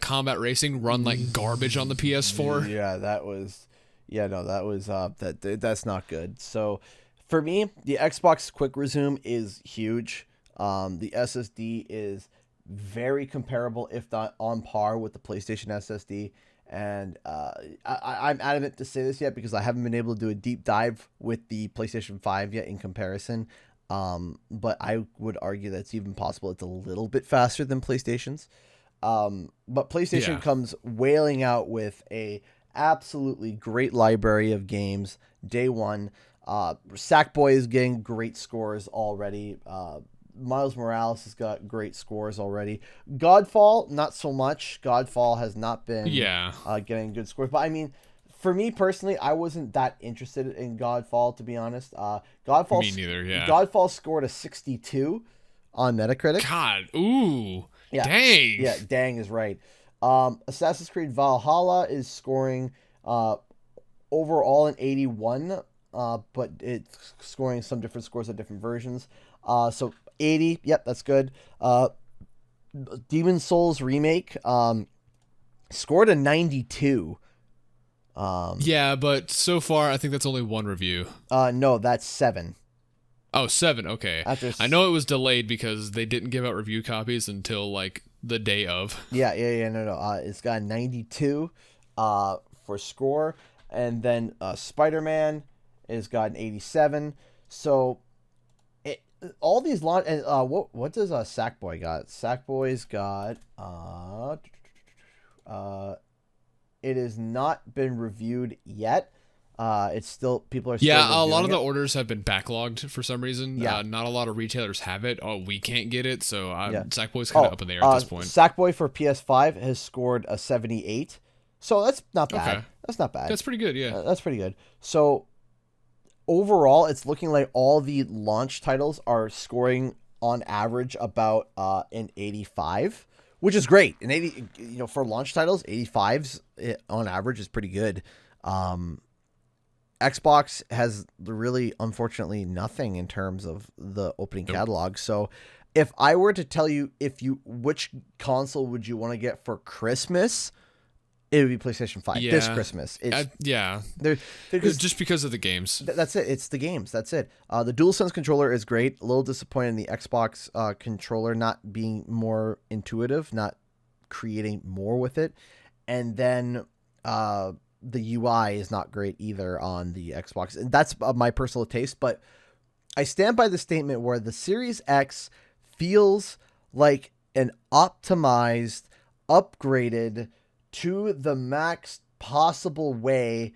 Combat Racing run like garbage on the PS4. Yeah, that was... Yeah, no, that was that's not good. So for me, the Xbox Quick Resume is huge. The SSD is very comparable, if not on par, with the PlayStation SSD. And I'm adamant to say this yet because I haven't been able to do a deep dive with the PlayStation 5 yet in comparison. But I would argue that it's even possible it's a little bit faster than PlayStation's. But PlayStation comes wailing out with a absolutely great library of games day one. Sackboy is getting great scores already. Miles Morales has got great scores already. Godfall, not so much. Godfall has not been getting good scores. But I mean, for me personally, I wasn't that interested in Godfall, to be honest. Me neither, yeah. Godfall scored a 62 on Metacritic. God, ooh. Yeah. Dang. Yeah, dang is right. Assassin's Creed Valhalla is scoring overall an 81, but it's scoring some different scores at different versions. So 80, yep, that's good. Demon Souls Remake scored a 92. Yeah, but so far I think that's only one review. No, that's 7. Oh, 7, okay. I know it was delayed because they didn't give out review copies until like the day of. No. It's got a 92 for score, and then Spider-Man has got an 87. So all these launch and what does Sackboy got? Sackboy's got it has not been reviewed yet. It's still people are still a lot of the orders have been backlogged for some reason. Yeah. Not a lot of retailers have it. Oh, we can't get it, so Sackboy's kind of up in the air at this point. Sackboy for PS5 has scored a 78, so that's not bad. Okay. That's not bad. That's pretty good, yeah. That's pretty good. So overall, it's looking like all the launch titles are scoring on average about an 85, which is great. An 80, for launch titles, 85s on average is pretty good. Xbox has really, unfortunately, nothing in terms of the opening catalog. So if I were to tell you which console would you want to get for Christmas, it would be PlayStation 5 this Christmas. Just because of the games. That's it. It's the games. That's it. The DualSense controller is great. A little disappointed in the Xbox controller not being more intuitive, not creating more with it. And then the UI is not great either on the Xbox. And that's my personal taste. But I stand by the statement where the Series X feels like an optimized, upgraded to the max possible way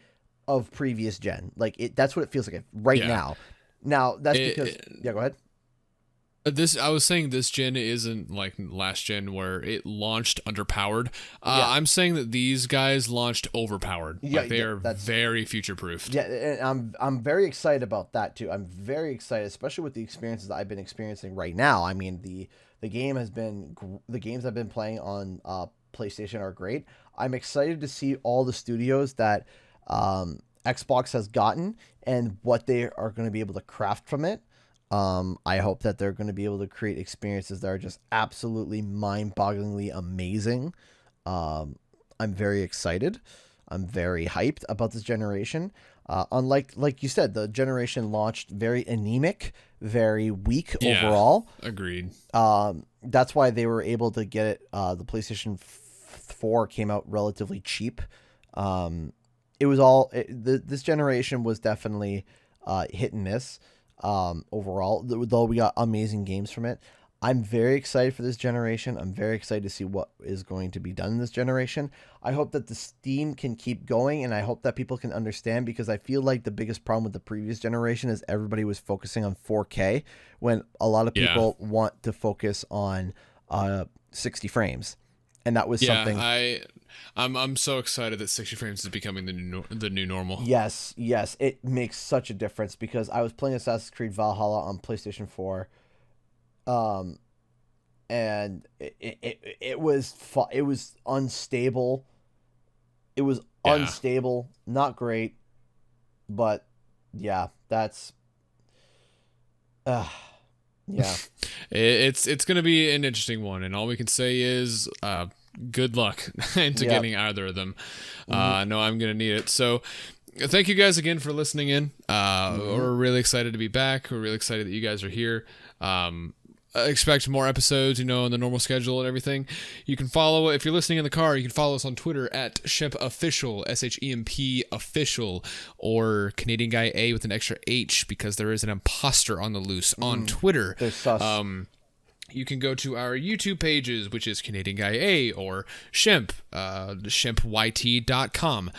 of previous gen. Like that's what it feels like now. Now that's because go ahead. I was saying this gen isn't like last gen where it launched underpowered. I'm saying that these guys launched overpowered. They are very future proofed. Yeah, and I'm very excited about that too. I'm very excited, especially with the experiences that I've been experiencing right now. I mean, the games I've been playing on PlayStation are great. I'm excited to see all the studios that Xbox has gotten and what they are going to be able to craft from it. I hope that they're going to be able to create experiences that are just absolutely mind-bogglingly amazing. I'm very excited. I'm very hyped about this generation. Like you said, the generation launched very anemic, very weak overall. Agreed. That's why they were able to get it. The PlayStation 4 came out relatively cheap. This generation was definitely hit and miss. Overall, though we got amazing games from it. I'm very excited for this generation. I'm very excited to see what is going to be done in this generation. I hope that the Steam can keep going, and I hope that people can understand, because I feel like the biggest problem with the previous generation is everybody was focusing on 4K when a lot of people want to focus on 60 frames. And that was something. I'm so excited that 60 frames is becoming the new normal. Yes, it makes such a difference, because I was playing Assassin's Creed Valhalla on PlayStation 4, and it was unstable. It was unstable, not great, but that's It's going to be an interesting one, and all we can say is good luck into getting either of them. No, I'm going to need it. So thank you guys again for listening in. We're really excited to be back. We're really excited that you guys are here. Expect more episodes, on the normal schedule and everything. You can follow, if you're listening in the car, you can follow us on Twitter at ShempOfficial, SHEMP Official, or Canadian Guy A with an extra H, because there is an imposter on the loose on Twitter. They're sus. You can go to our YouTube pages, which is Canadian Guy A or Shemp, shempyt.com.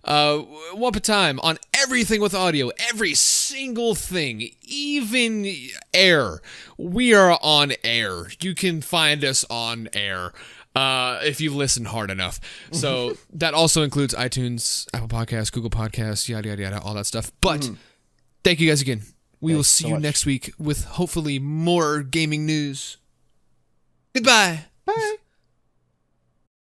Wumpa time on everything with audio, every single thing, even air. We are on air. You can find us on air if you listen hard enough. So that also includes iTunes, Apple Podcasts, Google Podcasts, yada, yada, yada, all that stuff. But thank you guys again. We will see you next week with hopefully more gaming news. Goodbye. Bye.